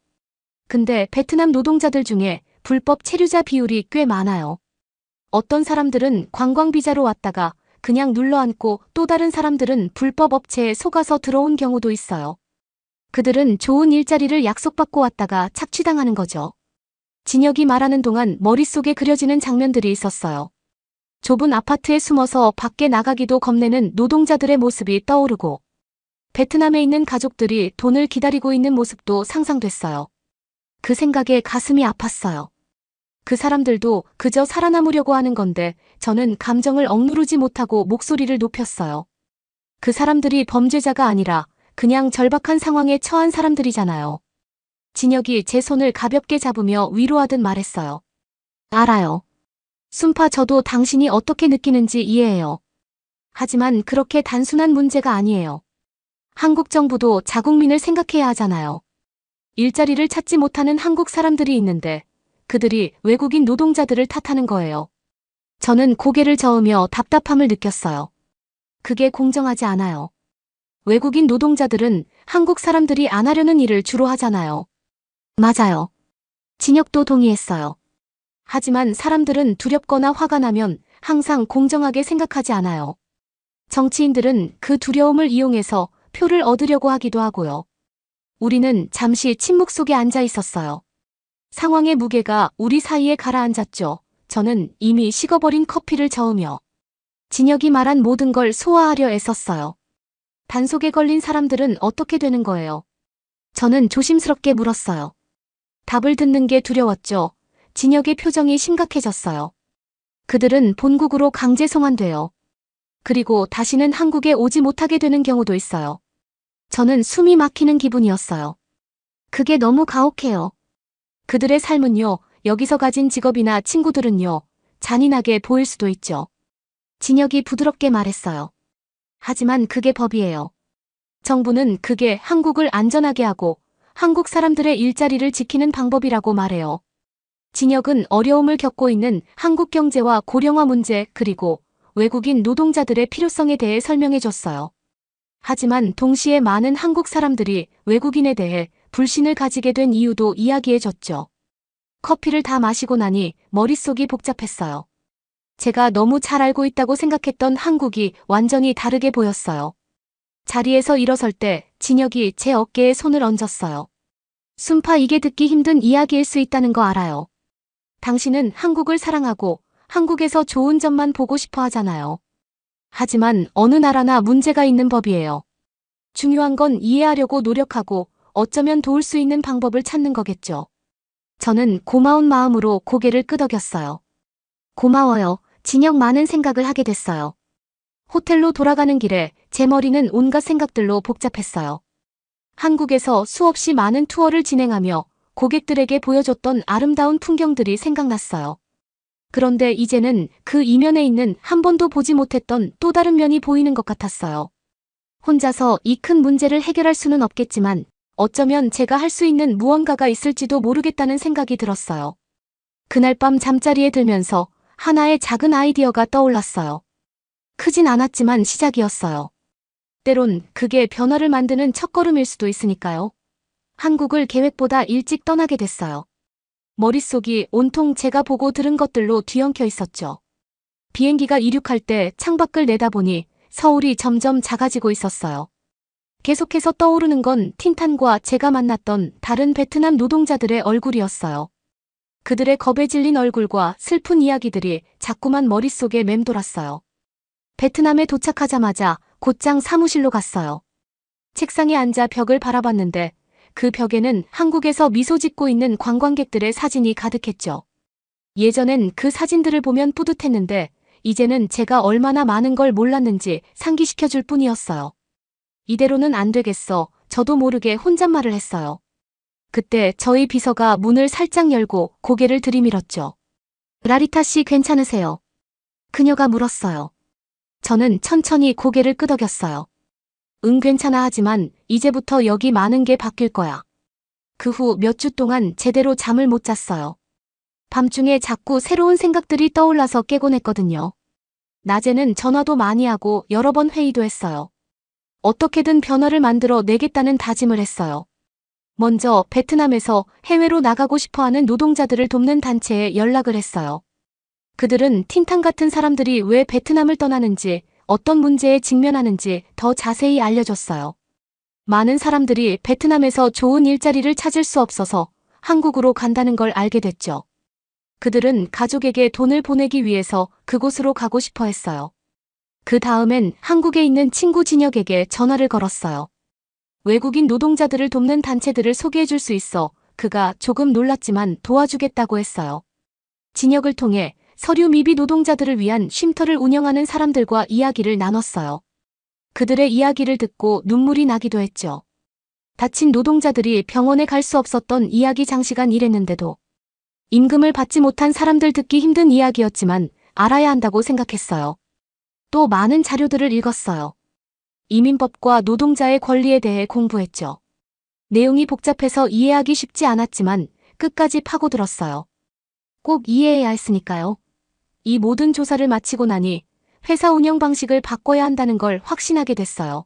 근데 베트남 노동자들 중에 불법 체류자 비율이 꽤 많아요. 어떤 사람들은 관광비자로 왔다가 그냥 눌러앉고 또 다른 사람들은 불법 업체에 속아서 들어온 경우도 있어요. 그들은 좋은 일자리를 약속받고 왔다가 착취당하는 거죠. 진혁이 말하는 동안 머릿속에 그려지는 장면들이 있었어요. 좁은 아파트에 숨어서 밖에 나가기도 겁내는 노동자들의 모습이 떠오르고 베트남에 있는 가족들이 돈을 기다리고 있는 모습도 상상됐어요. 그 생각에 가슴이 아팠어요. 그 사람들도 그저 살아남으려고 하는 건데 저는 감정을 억누르지 못하고 목소리를 높였어요. 그 사람들이 범죄자가 아니라 그냥 절박한 상황에 처한 사람들이잖아요. 진혁이 제 손을 가볍게 잡으며 위로하듯 말했어요. 알아요. 순파 저도 당신이 어떻게 느끼는지 이해해요. 하지만 그렇게 단순한 문제가 아니에요. 한국 정부도 자국민을 생각해야 하잖아요. 일자리를 찾지 못하는 한국 사람들이 있는데 그들이 외국인 노동자들을 탓하는 거예요. 저는 고개를 저으며 답답함을 느꼈어요. 그게 공정하지 않아요. 외국인 노동자들은 한국 사람들이 안 하려는 일을 주로 하잖아요. 맞아요. 진혁도 동의했어요. 하지만 사람들은 두렵거나 화가 나면 항상 공정하게 생각하지 않아요. 정치인들은 그 두려움을 이용해서 표를 얻으려고 하기도 하고요. 우리는 잠시 침묵 속에 앉아 있었어요. 상황의 무게가 우리 사이에 가라앉았죠. 저는 이미 식어버린 커피를 저으며 진혁이 말한 모든 걸 소화하려 애썼어요. 단속에 걸린 사람들은 어떻게 되는 거예요? 저는 조심스럽게 물었어요. 답을 듣는 게 두려웠죠. 진혁의 표정이 심각해졌어요. 그들은 본국으로 강제 송환돼요. 그리고 다시는 한국에 오지 못하게 되는 경우도 있어요. 저는 숨이 막히는 기분이었어요. 그게 너무 가혹해요. 그들의 삶은요, 여기서 가진 직업이나 친구들은요, 잔인하게 보일 수도 있죠. 진혁이 부드럽게 말했어요. 하지만 그게 법이에요. 정부는 그게 한국을 안전하게 하고 한국 사람들의 일자리를 지키는 방법이라고 말해요. 진혁은 어려움을 겪고 있는 한국 경제와 고령화 문제 그리고 외국인 노동자들의 필요성에 대해 설명해줬어요. 하지만 동시에 많은 한국 사람들이 외국인에 대해 불신을 가지게 된 이유도 이야기해줬죠. 커피를 다 마시고 나니 머릿속이 복잡했어요. 제가 너무 잘 알고 있다고 생각했던 한국이 완전히 다르게 보였어요. 자리에서 일어설 때 진혁이 제 어깨에 손을 얹었어요. 순파 이게 듣기 힘든 이야기일 수 있다는 거 알아요. 당신은 한국을 사랑하고 한국에서 좋은 점만 보고 싶어 하잖아요. 하지만 어느 나라나 문제가 있는 법이에요. 중요한 건 이해하려고 노력하고 어쩌면 도울 수 있는 방법을 찾는 거겠죠. 저는 고마운 마음으로 고개를 끄덕였어요. 고마워요. 진혁 많은 생각을 하게 됐어요. 호텔로 돌아가는 길에 제 머리는 온갖 생각들로 복잡했어요. 한국에서 수없이 많은 투어를 진행하며 고객들에게 보여줬던 아름다운 풍경들이 생각났어요. 그런데 이제는 그 이면에 있는 한 번도 보지 못했던 또 다른 면이 보이는 것 같았어요. 혼자서 이 큰 문제를 해결할 수는 없겠지만 어쩌면 제가 할 수 있는 무언가가 있을지도 모르겠다는 생각이 들었어요. 그날 밤 잠자리에 들면서 하나의 작은 아이디어가 떠올랐어요. 크진 않았지만 시작이었어요. 때론 그게 변화를 만드는 첫걸음일 수도 있으니까요. 한국을 계획보다 일찍 떠나게 됐어요. 머릿속이 온통 제가 보고 들은 것들로 뒤엉켜 있었죠. 비행기가 이륙할 때 창밖을 내다보니 서울이 점점 작아지고 있었어요. 계속해서 떠오르는 건 틴탄과 제가 만났던 다른 베트남 노동자들의 얼굴이었어요. 그들의 겁에 질린 얼굴과 슬픈 이야기들이 자꾸만 머릿속에 맴돌았어요. 베트남에 도착하자마자 곧장 사무실로 갔어요. 책상에 앉아 벽을 바라봤는데 그 벽에는 한국에서 미소 짓고 있는 관광객들의 사진이 가득했죠. 예전엔 그 사진들을 보면 뿌듯했는데 이제는 제가 얼마나 많은 걸 몰랐는지 상기시켜줄 뿐이었어요. 이대로는 안 되겠어. 저도 모르게 혼잣말을 했어요. 그때 저희 비서가 문을 살짝 열고 고개를 들이밀었죠. 라리타 씨 괜찮으세요? 그녀가 물었어요. 저는 천천히 고개를 끄덕였어요. 응 괜찮아 하지만 이제부터 여기 많은 게 바뀔 거야. 그 후 몇 주 동안 제대로 잠을 못 잤어요. 밤중에 자꾸 새로운 생각들이 떠올라서 깨곤 했거든요. 낮에는 전화도 많이 하고 여러 번 회의도 했어요. 어떻게든 변화를 만들어 내겠다는 다짐을 했어요. 먼저 베트남에서 해외로 나가고 싶어하는 노동자들을 돕는 단체에 연락을 했어요. 그들은 틴탄 같은 사람들이 왜 베트남을 떠나는지, 어떤 문제에 직면하는지 더 자세히 알려줬어요. 많은 사람들이 베트남에서 좋은 일자리를 찾을 수 없어서 한국으로 간다는 걸 알게 됐죠. 그들은 가족에게 돈을 보내기 위해서 그곳으로 가고 싶어 했어요. 그 다음엔 한국에 있는 친구 진혁에게 전화를 걸었어요. 외국인 노동자들을 돕는 단체들을 소개해줄 수 있어 그가 조금 놀랐지만 도와주겠다고 했어요. 진혁을 통해 서류 미비 노동자들을 위한 쉼터를 운영하는 사람들과 이야기를 나눴어요. 그들의 이야기를 듣고 눈물이 나기도 했죠. 다친 노동자들이 병원에 갈 수 없었던 이야기 장시간 일했는데도 임금을 받지 못한 사람들 듣기 힘든 이야기였지만 알아야 한다고 생각했어요. 또 많은 자료들을 읽었어요. 이민법과 노동자의 권리에 대해 공부했죠. 내용이 복잡해서 이해하기 쉽지 않았지만 끝까지 파고들었어요. 꼭 이해해야 했으니까요. 이 모든 조사를 마치고 나니 회사 운영 방식을 바꿔야 한다는 걸 확신하게 됐어요.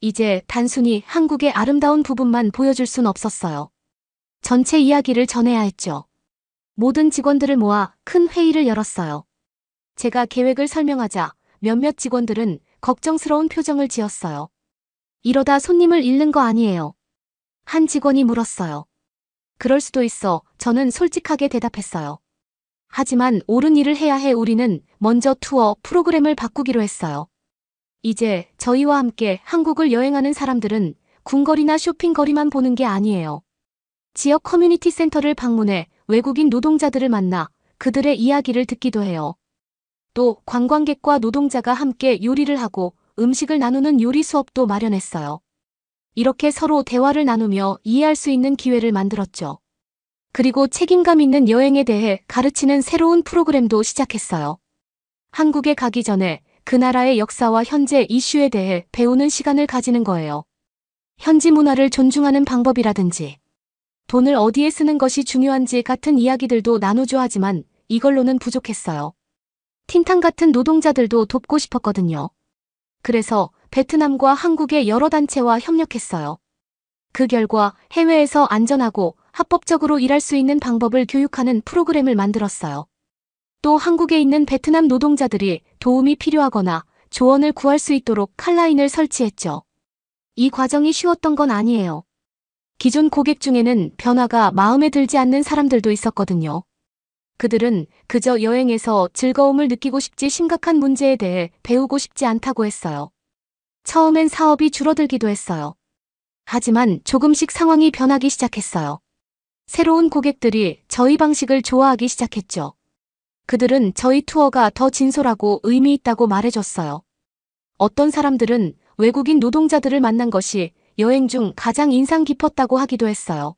이제 단순히 한국의 아름다운 부분만 보여줄 순 없었어요. 전체 이야기를 전해야 했죠. 모든 직원들을 모아 큰 회의를 열었어요. 제가 계획을 설명하자 몇몇 직원들은 걱정스러운 표정을 지었어요. 이러다 손님을 잃는 거 아니에요? 한 직원이 물었어요. 그럴 수도 있어. 저는 솔직하게 대답했어요. 하지만 옳은 일을 해야 해. 우리는 먼저 투어 프로그램을 바꾸기로 했어요. 이제 저희와 함께 한국을 여행하는 사람들은 궁궐이나 쇼핑거리만 보는 게 아니에요. 지역 커뮤니티 센터를 방문해 외국인 노동자들을 만나 그들의 이야기를 듣기도 해요. 또 관광객과 노동자가 함께 요리를 하고 음식을 나누는 요리 수업도 마련했어요. 이렇게 서로 대화를 나누며 이해할 수 있는 기회를 만들었죠. 그리고 책임감 있는 여행에 대해 가르치는 새로운 프로그램도 시작했어요. 한국에 가기 전에 그 나라의 역사와 현재 이슈에 대해 배우는 시간을 가지는 거예요. 현지 문화를 존중하는 방법이라든지 돈을 어디에 쓰는 것이 중요한지 같은 이야기들도 나누죠. 하지만 이걸로는 부족했어요. 틴탄 같은 노동자들도 돕고 싶었거든요. 그래서 베트남과 한국의 여러 단체와 협력했어요. 그 결과 해외에서 안전하고 합법적으로 일할 수 있는 방법을 교육하는 프로그램을 만들었어요. 또 한국에 있는 베트남 노동자들이 도움이 필요하거나 조언을 구할 수 있도록 컬라인을 설치했죠. 이 과정이 쉬웠던 건 아니에요. 기존 고객 중에는 변화가 마음에 들지 않는 사람들도 있었거든요. 그들은 그저 여행에서 즐거움을 느끼고 싶지 심각한 문제에 대해 배우고 싶지 않다고 했어요. 처음엔 사업이 줄어들기도 했어요. 하지만 조금씩 상황이 변하기 시작했어요. 새로운 고객들이 저희 방식을 좋아하기 시작했죠. 그들은 저희 투어가 더 진솔하고 의미 있다고 말해줬어요. 어떤 사람들은 외국인 노동자들을 만난 것이 여행 중 가장 인상 깊었다고 하기도 했어요.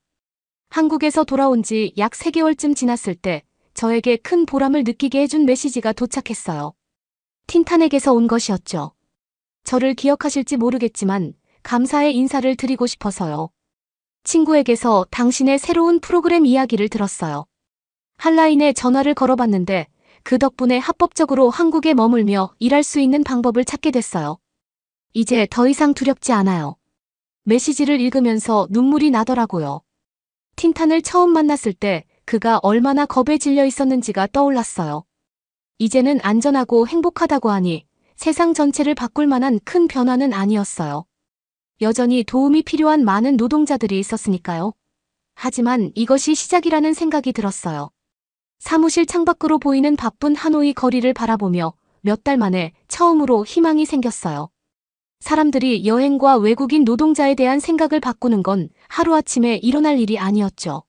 한국에서 돌아온 지 약 3개월쯤 지났을 때 저에게 큰 보람을 느끼게 해준 메시지가 도착했어요. 틴탄에게서 온 것이었죠. 저를 기억하실지 모르겠지만 감사의 인사를 드리고 싶어서요. 친구에게서 당신의 새로운 프로그램 이야기를 들었어요. 한라인에 전화를 걸어봤는데 그 덕분에 합법적으로 한국에 머물며 일할 수 있는 방법을 찾게 됐어요. 이제 더 이상 두렵지 않아요. 메시지를 읽으면서 눈물이 나더라고요. 틴탄을 처음 만났을 때 그가 얼마나 겁에 질려 있었는지가 떠올랐어요. 이제는 안전하고 행복하다고 하니 세상 전체를 바꿀 만한 큰 변화는 아니었어요. 여전히 도움이 필요한 많은 노동자들이 있었으니까요. 하지만 이것이 시작이라는 생각이 들었어요. 사무실 창밖으로 보이는 바쁜 하노이 거리를 바라보며 몇 달 만에 처음으로 희망이 생겼어요. 사람들이 여행과 외국인 노동자에 대한 생각을 바꾸는 건 하루아침에 일어날 일이 아니었죠.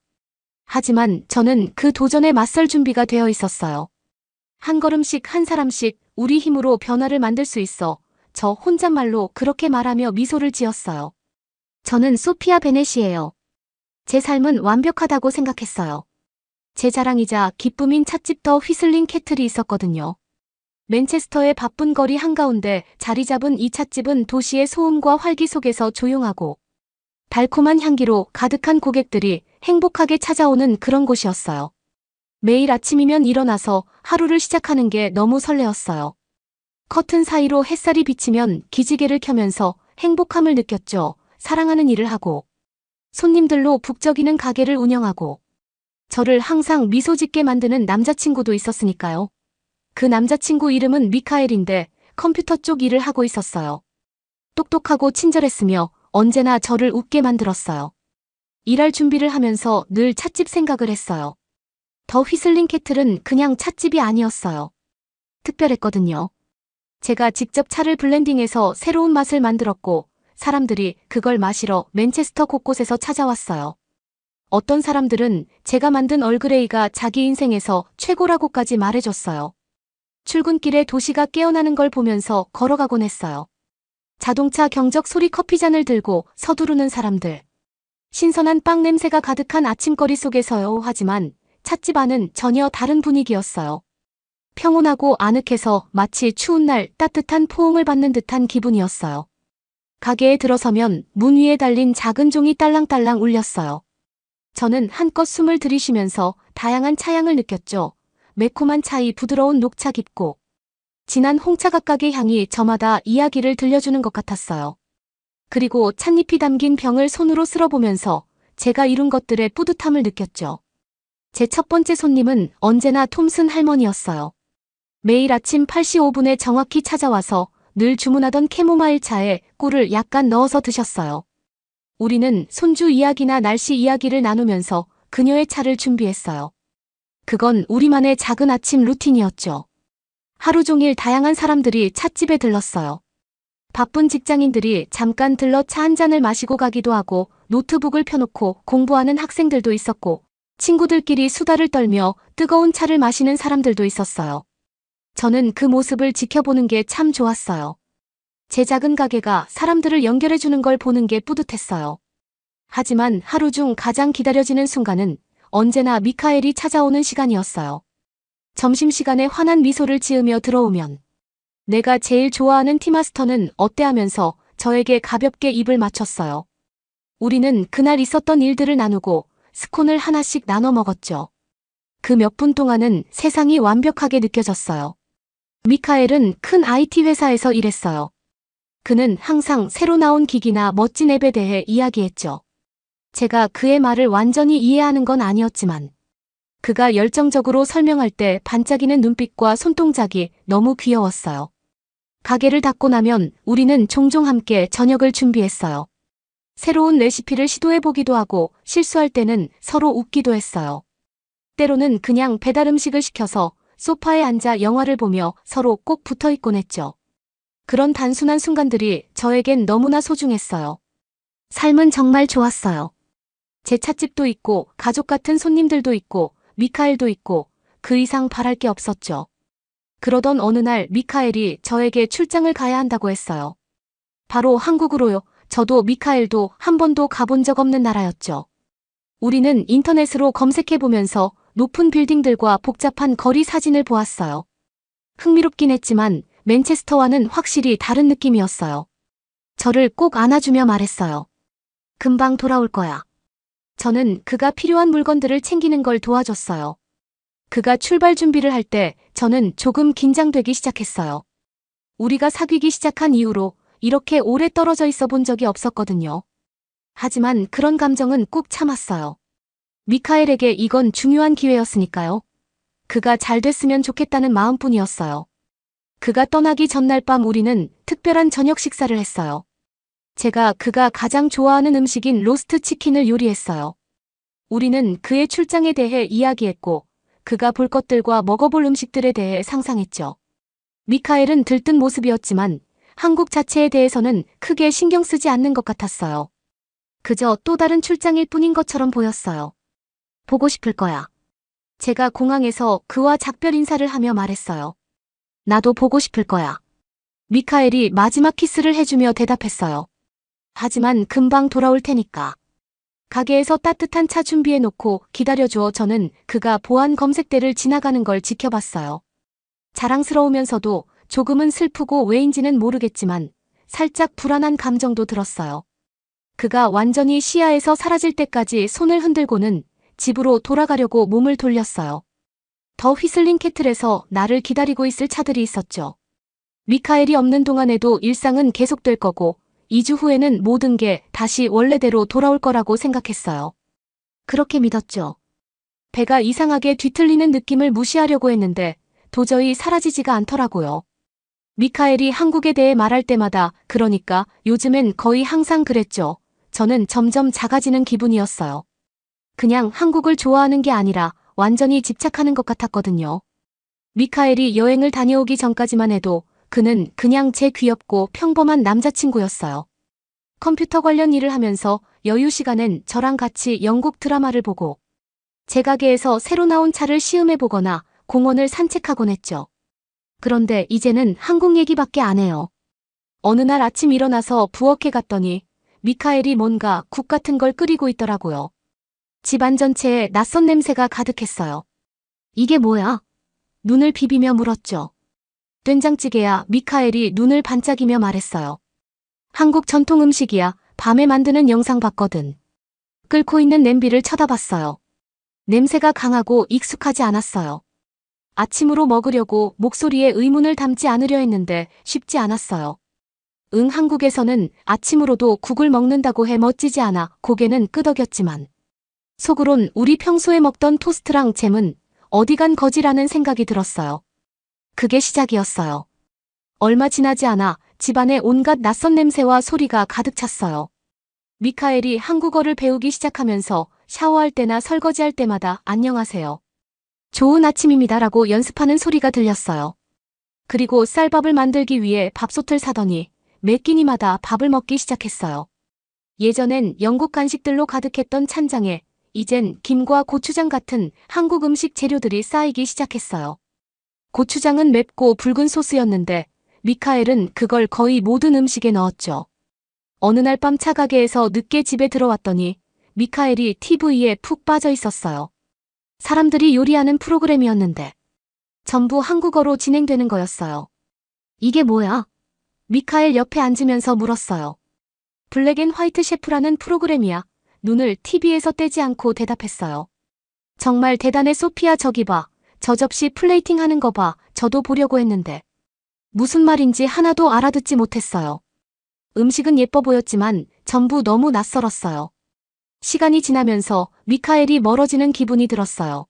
하지만 저는 그 도전에 맞설 준비가 되어 있었어요. 한 걸음씩 한 사람씩 우리 힘으로 변화를 만들 수 있어. 저 혼잣말로 그렇게 말하며 미소를 지었어요. 저는 소피아 베넷이에요. 제 삶은 완벽하다고 생각했어요. 제 자랑이자 기쁨인 찻집 더 휘슬링 캐틀이 있었거든요. 맨체스터의 바쁜 거리 한가운데 자리 잡은 이 찻집은 도시의 소음과 활기 속에서 조용하고 달콤한 향기로 가득한 고객들이 행복하게 찾아오는 그런 곳이었어요. 매일 아침이면 일어나서 하루를 시작하는 게 너무 설레었어요. 커튼 사이로 햇살이 비치면 기지개를 켜면서 행복함을 느꼈죠. 사랑하는 일을 하고 손님들로 북적이는 가게를 운영하고 저를 항상 미소 짓게 만드는 남자친구도 있었으니까요. 그 남자친구 이름은 미카엘인데 컴퓨터 쪽 일을 하고 있었어요. 똑똑하고 친절했으며 언제나 저를 웃게 만들었어요. 일할 준비를 하면서 늘 찻집 생각을 했어요. 더 휘슬링 캐틀은 그냥 찻집이 아니었어요. 특별했거든요. 제가 직접 차를 블렌딩해서 새로운 맛을 만들었고 사람들이 그걸 마시러 맨체스터 곳곳에서 찾아왔어요. 어떤 사람들은 제가 만든 얼그레이가 자기 인생에서 최고라고까지 말해줬어요. 출근길에 도시가 깨어나는 걸 보면서 걸어가곤 했어요. 자동차 경적 소리 커피잔을 들고 서두르는 사람들. 신선한 빵 냄새가 가득한 아침거리 속에서요. 하지만 찻집 안은 전혀 다른 분위기였어요. 평온하고 아늑해서 마치 추운 날 따뜻한 포옹을 받는 듯한 기분이었어요. 가게에 들어서면 문 위에 달린 작은 종이 딸랑딸랑 울렸어요. 저는 한껏 숨을 들이쉬면서 다양한 차향을 느꼈죠. 매콤한 차이, 부드러운 녹차 깊고 진한 홍차 각각의 향이 저마다 이야기를 들려주는 것 같았어요. 그리고 찻잎이 담긴 병을 손으로 쓸어보면서 제가 이룬 것들의 뿌듯함을 느꼈죠. 제 첫 번째 손님은 언제나 톰슨 할머니였어요. 매일 아침 8시 5분에 정확히 찾아와서 늘 주문하던 캐모마일 차에 꿀을 약간 넣어서 드셨어요. 우리는 손주 이야기나 날씨 이야기를 나누면서 그녀의 차를 준비했어요. 그건 우리만의 작은 아침 루틴이었죠. 하루 종일 다양한 사람들이 찻집에 들렀어요. 바쁜 직장인들이 잠깐 들러 차 한 잔을 마시고 가기도 하고, 노트북을 펴놓고 공부하는 학생들도 있었고, 친구들끼리 수다를 떨며 뜨거운 차를 마시는 사람들도 있었어요. 저는 그 모습을 지켜보는 게 참 좋았어요. 제 작은 가게가 사람들을 연결해주는 걸 보는 게 뿌듯했어요. 하지만 하루 중 가장 기다려지는 순간은 언제나 미카엘이 찾아오는 시간이었어요. 점심시간에 환한 미소를 지으며 들어오면 내가 제일 좋아하는 티마스터는 어때 하면서 저에게 가볍게 입을 맞췄어요. 우리는 그날 있었던 일들을 나누고 스콘을 하나씩 나눠 먹었죠. 그 몇 분 동안은 세상이 완벽하게 느껴졌어요. 미카엘은 큰 IT 회사에서 일했어요. 그는 항상 새로 나온 기기나 멋진 앱에 대해 이야기했죠. 제가 그의 말을 완전히 이해하는 건 아니었지만 그가 열정적으로 설명할 때 반짝이는 눈빛과 손동작이 너무 귀여웠어요. 가게를 닫고 나면 우리는 종종 함께 저녁을 준비했어요. 새로운 레시피를 시도해보기도 하고 실수할 때는 서로 웃기도 했어요. 때로는 그냥 배달 음식을 시켜서 소파에 앉아 영화를 보며 서로 꼭 붙어있곤 했죠. 그런 단순한 순간들이 저에겐 너무나 소중했어요. 삶은 정말 좋았어요. 제 찻집도 있고 가족 같은 손님들도 있고 미카엘도 있고 그 이상 바랄 게 없었죠. 그러던 어느 날 미카엘이 저에게 출장을 가야 한다고 했어요. 바로 한국으로요. 저도 미카엘도 한 번도 가본 적 없는 나라였죠. 우리는 인터넷으로 검색해보면서 높은 빌딩들과 복잡한 거리 사진을 보았어요. 흥미롭긴 했지만 맨체스터와는 확실히 다른 느낌이었어요. 저를 꼭 안아주며 말했어요. 금방 돌아올 거야. 저는 그가 필요한 물건들을 챙기는 걸 도와줬어요. 그가 출발 준비를 할 때 저는 조금 긴장되기 시작했어요. 우리가 사귀기 시작한 이후로 이렇게 오래 떨어져 있어 본 적이 없었거든요. 하지만 그런 감정은 꾹 참았어요. 미카엘에게 이건 중요한 기회였으니까요. 그가 잘 됐으면 좋겠다는 마음뿐이었어요. 그가 떠나기 전날 밤 우리는 특별한 저녁 식사를 했어요. 제가 그가 가장 좋아하는 음식인 로스트 치킨을 요리했어요. 우리는 그의 출장에 대해 이야기했고 그가 볼 것들과 먹어볼 음식들에 대해 상상했죠. 미카엘은 들뜬 모습이었지만 한국 자체에 대해서는 크게 신경 쓰지 않는 것 같았어요. 그저 또 다른 출장일 뿐인 것처럼 보였어요. 보고 싶을 거야. 제가 공항에서 그와 작별 인사를 하며 말했어요. 나도 보고 싶을 거야. 미카엘이 마지막 키스를 해주며 대답했어요. 하지만 금방 돌아올 테니까. 가게에서 따뜻한 차 준비해놓고 기다려줘. 저는 그가 보안 검색대를 지나가는 걸 지켜봤어요. 자랑스러우면서도 조금은 슬프고 왜인지는 모르겠지만 살짝 불안한 감정도 들었어요. 그가 완전히 시야에서 사라질 때까지 손을 흔들고는 집으로 돌아가려고 몸을 돌렸어요. 더 휘슬링 캐틀에서 나를 기다리고 있을 차들이 있었죠. 미카엘이 없는 동안에도 일상은 계속될 거고 2주 후에는 모든 게 다시 원래대로 돌아올 거라고 생각했어요. 그렇게 믿었죠. 배가 이상하게 뒤틀리는 느낌을 무시하려고 했는데 도저히 사라지지가 않더라고요. 미카엘이 한국에 대해 말할 때마다 그러니까 요즘엔 거의 항상 그랬죠. 저는 점점 작아지는 기분이었어요. 그냥 한국을 좋아하는 게 아니라 완전히 집착하는 것 같았거든요. 미카엘이 여행을 다녀오기 전까지만 해도 그는 그냥 제 귀엽고 평범한 남자친구였어요. 컴퓨터 관련 일을 하면서 여유 시간엔 저랑 같이 영국 드라마를 보고 제 가게에서 새로 나온 차를 시음해보거나 공원을 산책하곤 했죠. 그런데 이제는 한국 얘기밖에 안 해요. 어느 날 아침 일어나서 부엌에 갔더니 미카엘이 뭔가 국 같은 걸 끓이고 있더라고요. 집안 전체에 낯선 냄새가 가득했어요. 이게 뭐야? 눈을 비비며 물었죠. 된장찌개야. 미카엘이 눈을 반짝이며 말했어요. 한국 전통 음식이야. 밤에 만드는 영상 봤거든. 끓고 있는 냄비를 쳐다봤어요. 냄새가 강하고 익숙하지 않았어요. 아침으로 먹으려고 목소리에 의문을 담지 않으려 했는데 쉽지 않았어요. 응, 한국에서는 아침으로도 국을 먹는다고 해 멋지지 않아 고개는 끄덕였지만 속으론 우리 평소에 먹던 토스트랑 잼은 어디 간 거지라는 생각이 들었어요. 그게 시작이었어요. 얼마 지나지 않아 집안에 온갖 낯선 냄새와 소리가 가득 찼어요. 미카엘이 한국어를 배우기 시작하면서 샤워할 때나 설거지할 때마다 안녕하세요. 좋은 아침입니다라고 연습하는 소리가 들렸어요. 그리고 쌀밥을 만들기 위해 밥솥을 사더니 매 끼니마다 밥을 먹기 시작했어요. 예전엔 영국 간식들로 가득했던 찬장에 이젠 김과 고추장 같은 한국 음식 재료들이 쌓이기 시작했어요. 고추장은 맵고 붉은 소스였는데 미카엘은 그걸 거의 모든 음식에 넣었죠. 어느 날 밤 차가게에서 늦게 집에 들어왔더니 미카엘이 TV에 푹 빠져 있었어요. 사람들이 요리하는 프로그램이었는데 전부 한국어로 진행되는 거였어요. 이게 뭐야? 미카엘 옆에 앉으면서 물었어요. 블랙 앤 화이트 셰프라는 프로그램이야. 눈을 TV에서 떼지 않고 대답했어요. 정말 대단해 소피야. 저기 봐. 저 접시 플레이팅 하는 거 봐. 저도 보려고 했는데. 무슨 말인지 하나도 알아듣지 못했어요. 음식은 예뻐 보였지만 전부 너무 낯설었어요. 시간이 지나면서 미카엘이 멀어지는 기분이 들었어요.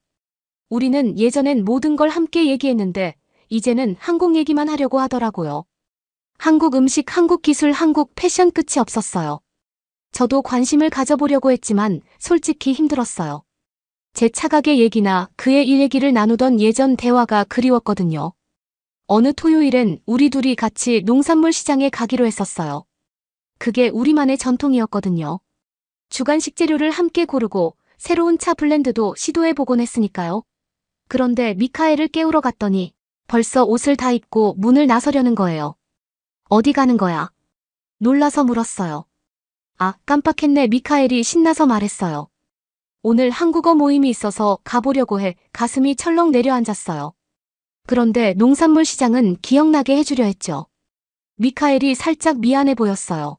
우리는 예전엔 모든 걸 함께 얘기했는데 이제는 한국 얘기만 하려고 하더라고요. 한국 음식, 한국 기술, 한국 패션 끝이 없었어요. 저도 관심을 가져보려고 했지만 솔직히 힘들었어요. 제 차가게 얘기나 그의 일 얘기를 나누던 예전 대화가 그리웠거든요. 어느 토요일엔 우리 둘이 같이 농산물 시장에 가기로 했었어요. 그게 우리만의 전통이었거든요. 주간식 재료를 함께 고르고 새로운 차 블렌드도 시도해보곤 했으니까요. 그런데 미카엘을 깨우러 갔더니 벌써 옷을 다 입고 문을 나서려는 거예요. 어디 가는 거야? 놀라서 물었어요. 아, 깜빡했네. 미카엘이 신나서 말했어요. 오늘 한국어 모임이 있어서 가보려고 해. 가슴이 철렁 내려앉았어요. 그런데 농산물 시장은 기억나게 해주려 했죠. 미카엘이 살짝 미안해 보였어요.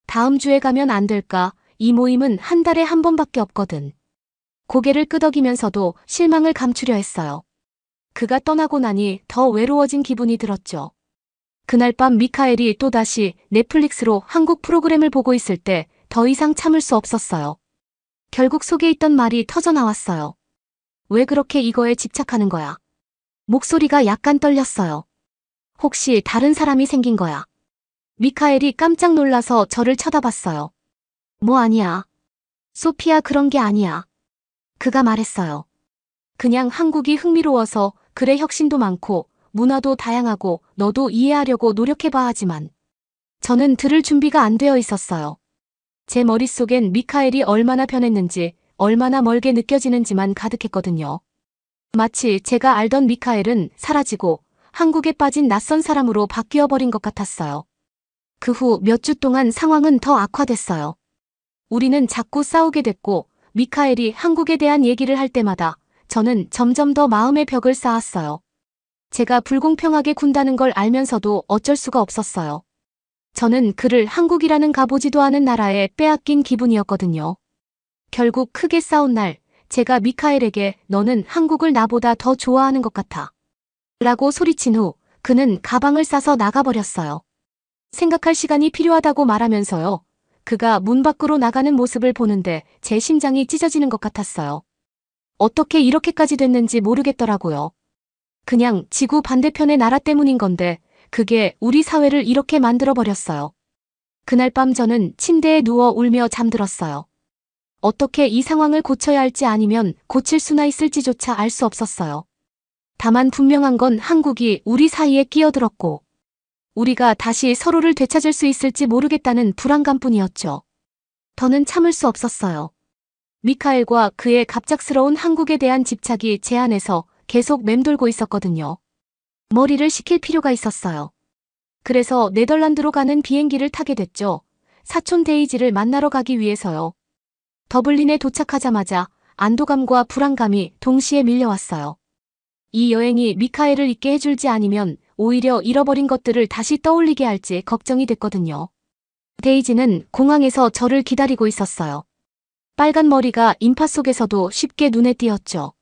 다음 주에 가면 안 될까? 이 모임은 한 달에 한 번밖에 없거든. 고개를 끄덕이면서도 실망을 감추려 했어요. 그가 떠나고 나니 더 외로워진 기분이 들었죠. 그날 밤 미카엘이 또다시 넷플릭스로 한국 프로그램을 보고 있을 때 더 이상 참을 수 없었어요. 결국 속에 있던 말이 터져나왔어요. 왜 그렇게 이거에 집착하는 거야? 목소리가 약간 떨렸어요. 혹시 다른 사람이 생긴 거야? 미카엘이 깜짝 놀라서 저를 쳐다봤어요. 뭐 아니야. 소피야, 그런 게 아니야. 그가 말했어요. 그냥 한국이 흥미로워서 그래. 혁신도 많고 문화도 다양하고 너도 이해하려고 노력해봐. 하지만 저는 들을 준비가 안 되어 있었어요. 제 머릿속엔 미카엘이 얼마나 변했는지, 얼마나 멀게 느껴지는지만 가득했거든요. 마치 제가 알던 미카엘은 사라지고 한국에 빠진 낯선 사람으로 바뀌어버린 것 같았어요. 그 후 몇 주 동안 상황은 더 악화됐어요. 우리는 자꾸 싸우게 됐고 미카엘이 한국에 대한 얘기를 할 때마다 저는 점점 더 마음의 벽을 쌓았어요. 제가 불공평하게 군다는 걸 알면서도 어쩔 수가 없었어요. 저는 그를 한국이라는 가보지도 않은 나라에 빼앗긴 기분이었거든요. 결국 크게 싸운 날, 제가 미카엘에게 너는 한국을 나보다 더 좋아하는 것 같아 라고 소리친 후 그는 가방을 싸서 나가버렸어요. 생각할 시간이 필요하다고 말하면서요. 그가 문 밖으로 나가는 모습을 보는데 제 심장이 찢어지는 것 같았어요. 어떻게 이렇게까지 됐는지 모르겠더라고요. 그냥 지구 반대편의 나라 때문인 건데 그게 우리 사회를 이렇게 만들어버렸어요. 그날 밤 저는 침대에 누워 울며 잠들었어요. 어떻게 이 상황을 고쳐야 할지 아니면 고칠 수나 있을지조차 알 수 없었어요. 다만 분명한 건 한국이 우리 사이에 끼어들었고 우리가 다시 서로를 되찾을 수 있을지 모르겠다는 불안감뿐이었죠. 더는 참을 수 없었어요. 미카엘과 그의 갑작스러운 한국에 대한 집착이 제 안에서 계속 맴돌고 있었거든요. 머리를 식힐 필요가 있었어요. 그래서 네덜란드로 가는 비행기를 타게 됐죠. 사촌 데이지를 만나러 가기 위해서요. 더블린에 도착하자마자 안도감과 불안감이 동시에 밀려왔어요. 이 여행이 미카엘을 잊게 해줄지 아니면 오히려 잃어버린 것들을 다시 떠올리게 할지 걱정이 됐거든요. 데이지는 공항에서 저를 기다리고 있었어요. 빨간 머리가 인파 속에서도 쉽게 눈에 띄었죠.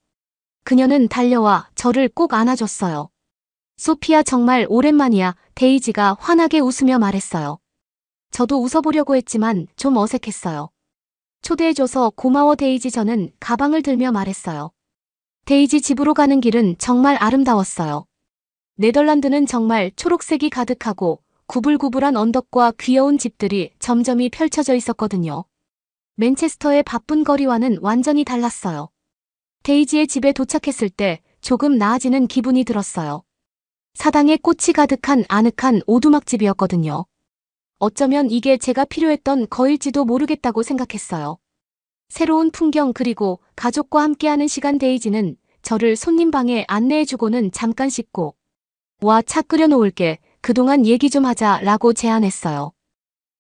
그녀는 달려와 저를 꼭 안아줬어요. 소피야, 정말 오랜만이야. 데이지가 환하게 웃으며 말했어요. 저도 웃어보려고 했지만 좀 어색했어요. 초대해줘서 고마워 데이지. 저는 가방을 들며 말했어요. 데이지 집으로 가는 길은 정말 아름다웠어요. 네덜란드는 정말 초록색이 가득하고 구불구불한 언덕과 귀여운 집들이 점점이 펼쳐져 있었거든요. 맨체스터의 바쁜 거리와는 완전히 달랐어요. 데이지의 집에 도착했을 때 조금 나아지는 기분이 들었어요. 사당에 꽃이 가득한 아늑한 오두막집이었거든요. 어쩌면 이게 제가 필요했던 거일지도 모르겠다고 생각했어요. 새로운 풍경 그리고 가족과 함께하는 시간. 데이지는 저를 손님 방에 안내해주고는 잠깐 씻고 와, 차 끓여놓을게. 그동안 얘기 좀 하자 라고 제안했어요.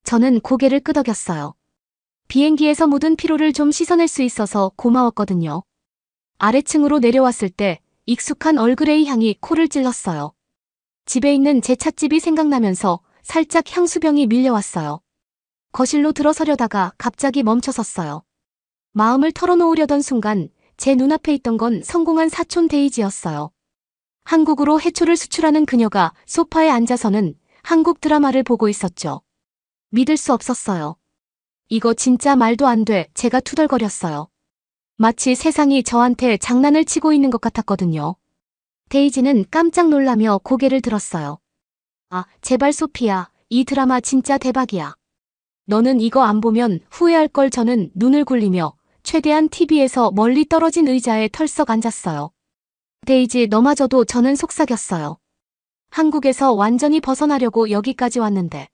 저는 고개를 끄덕였어요. 비행기에서 묻은 피로를 좀 씻어낼 수 있어서 고마웠거든요. 아래층으로 내려왔을 때 익숙한 얼그레이 향이 코를 찔렀어요. 집에 있는 제 찻집이 생각나면서 살짝 향수병이 밀려왔어요. 거실로 들어서려다가 갑자기 멈춰섰어요. 마음을 털어놓으려던 순간 제 눈앞에 있던 건 성공한 사촌 데이지였어요. 한국으로 해초를 수출하는 그녀가 소파에 앉아서는 한국 드라마를 보고 있었죠. 믿을 수 없었어요. 이거 진짜 말도 안 돼. 제가 투덜거렸어요. 마치 세상이 저한테 장난을 치고 있는 것 같았거든요. 데이지는 깜짝 놀라며 고개를 들었어요. 아, 제발 소피야. 이 드라마 진짜 대박이야. 너는 이거 안 보면 후회할 걸. 저는 눈을 굴리며 최대한 TV에서 멀리 떨어진 의자에 털썩 앉았어요. 데이지, 너마저도. 저는 속삭였어요. 한국에서 완전히 벗어나려고 여기까지 왔는데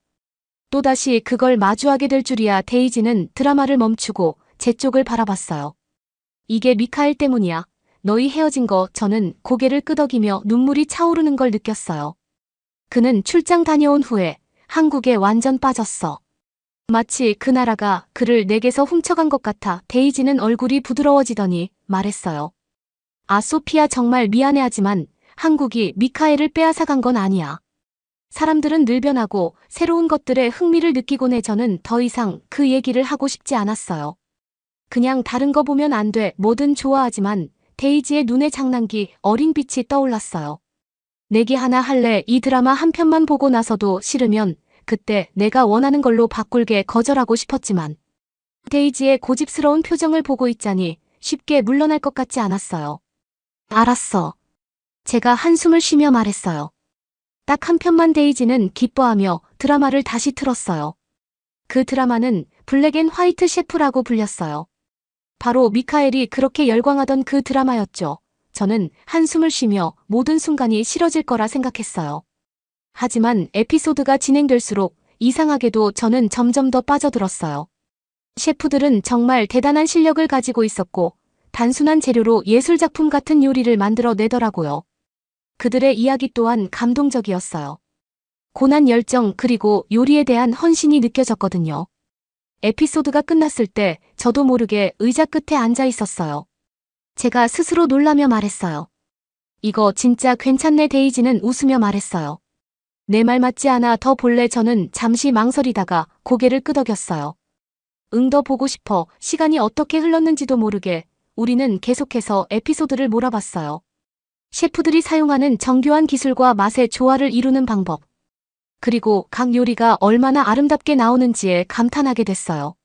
또다시 그걸 마주하게 될 줄이야. 데이지는 드라마를 멈추고 제 쪽을 바라봤어요. 이게 미카엘 때문이야. 너희 헤어진 거. 저는 고개를 끄덕이며 눈물이 차오르는 걸 느꼈어요. 그는 출장 다녀온 후에 한국에 완전 빠졌어. 마치 그 나라가 그를 내게서 훔쳐간 것 같아. 데이지는 얼굴이 부드러워지더니 말했어요. 아, 소피야, 정말 미안해하지만 한국이 미카엘을 빼앗아간 건 아니야. 사람들은 늘 변하고 새로운 것들에 흥미를 느끼곤 해. 저는 더 이상 그 얘기를 하고 싶지 않았어요. 그냥 다른 거 보면 안 돼. 뭐든 좋아하지만 데이지의 눈에 장난기 어린 빛이 떠올랐어요. 내기 하나 할래? 이 드라마 한 편만 보고 나서도 싫으면 그때 내가 원하는 걸로 바꿀게. 거절하고 싶었지만 데이지의 고집스러운 표정을 보고 있자니 쉽게 물러날 것 같지 않았어요. 알았어. 제가 한숨을 쉬며 말했어요. 딱 한 편만. 데이지는 기뻐하며 드라마를 다시 틀었어요. 그 드라마는 블랙 앤 화이트 셰프라고 불렸어요. 바로 미카엘이 그렇게 열광하던 그 드라마였죠. 저는 한숨을 쉬며 모든 순간이 싫어질 거라 생각했어요. 하지만 에피소드가 진행될수록 이상하게도 저는 점점 더 빠져들었어요. 셰프들은 정말 대단한 실력을 가지고 있었고 단순한 재료로 예술작품 같은 요리를 만들어내더라고요. 그들의 이야기 또한 감동적이었어요. 고난 열정 그리고 요리에 대한 헌신이 느껴졌거든요. 에피소드가 끝났을 때 저도 모르게 의자 끝에 앉아 있었어요. 제가 스스로 놀라며 말했어요. 이거 진짜 괜찮네. 데이지는 웃으며 말했어요. 내 말 맞지 않아? 더 볼래? 저는 잠시 망설이다가 고개를 끄덕였어요. 응, 더 보고 싶어. 시간이 어떻게 흘렀는지도 모르게 우리는 계속해서 에피소드를 몰아봤어요. 셰프들이 사용하는 정교한 기술과 맛의 조화를 이루는 방법. 그리고 각 요리가 얼마나 아름답게 나오는지에 감탄하게 됐어요.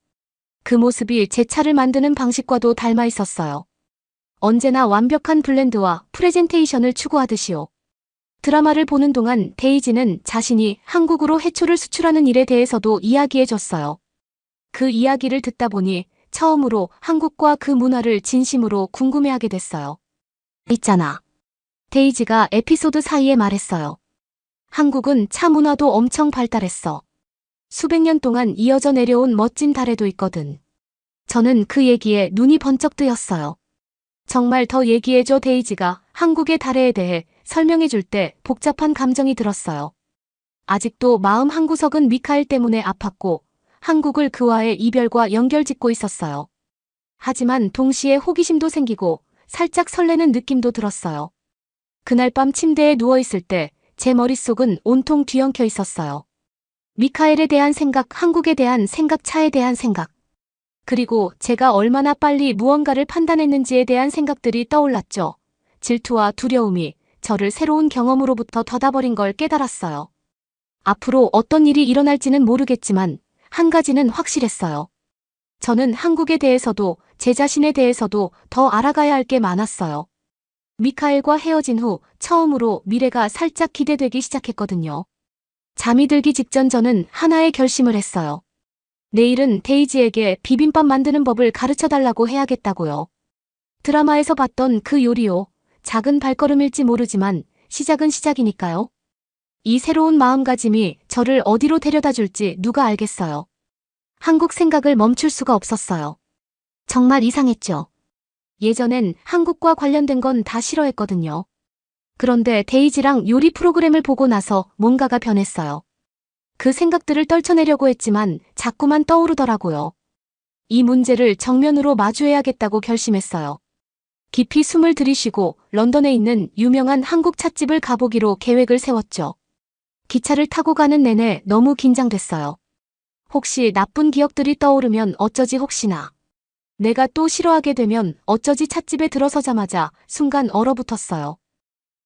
그 모습이 제 차를 만드는 방식과도 닮아 있었어요. 언제나 완벽한 블렌드와 프레젠테이션을 추구하듯이요. 드라마를 보는 동안 데이지는 자신이 한국으로 해초를 수출하는 일에 대해서도 이야기해줬어요. 그 이야기를 듣다 보니 처음으로 한국과 그 문화를 진심으로 궁금해하게 됐어요. 있잖아. 데이지가 에피소드 사이에 말했어요. 한국은 차 문화도 엄청 발달했어. 수백 년 동안 이어져 내려온 멋진 다래도 있거든. 저는 그 얘기에 눈이 번쩍 뜨였어요. 정말 더 얘기해줘. 데이지가 한국의 다래에 대해 설명해줄 때 복잡한 감정이 들었어요. 아직도 마음 한구석은 미카엘 때문에 아팠고 한국을 그와의 이별과 연결짓고 있었어요. 하지만 동시에 호기심도 생기고 살짝 설레는 느낌도 들었어요. 그날 밤 침대에 누워있을 때 제 머릿속은 온통 뒤엉켜 있었어요. 미카엘에 대한 생각, 한국에 대한 생각, 차에 대한 생각. 그리고 제가 얼마나 빨리 무언가를 판단했는지에 대한 생각들이 떠올랐죠. 질투와 두려움이 저를 새로운 경험으로부터 닫아버린 걸 깨달았어요. 앞으로 어떤 일이 일어날지는 모르겠지만 한 가지는 확실했어요. 저는 한국에 대해서도 제 자신에 대해서도 더 알아가야 할 게 많았어요. 미카엘과 헤어진 후 처음으로 미래가 살짝 기대되기 시작했거든요. 잠이 들기 직전 저는 하나의 결심을 했어요. 내일은 데이지에게 비빔밥 만드는 법을 가르쳐달라고 해야겠다고요. 드라마에서 봤던 그 요리요. 작은 발걸음일지 모르지만 시작은 시작이니까요. 이 새로운 마음가짐이 저를 어디로 데려다 줄지 누가 알겠어요. 한국 생각을 멈출 수가 없었어요. 정말 이상했죠. 예전엔 한국과 관련된 건 다 싫어했거든요. 그런데 데이지랑 요리 프로그램을 보고 나서 뭔가가 변했어요. 그 생각들을 떨쳐내려고 했지만 자꾸만 떠오르더라고요. 이 문제를 정면으로 마주해야겠다고 결심했어요. 깊이 숨을 들이쉬고 런던에 있는 유명한 한국 찻집을 가보기로 계획을 세웠죠. 기차를 타고 가는 내내 너무 긴장됐어요. 혹시 나쁜 기억들이 떠오르면 어쩌지 혹시나. 내가 또 싫어하게 되면 어쩌지 찻집에 들어서자마자 순간 얼어붙었어요.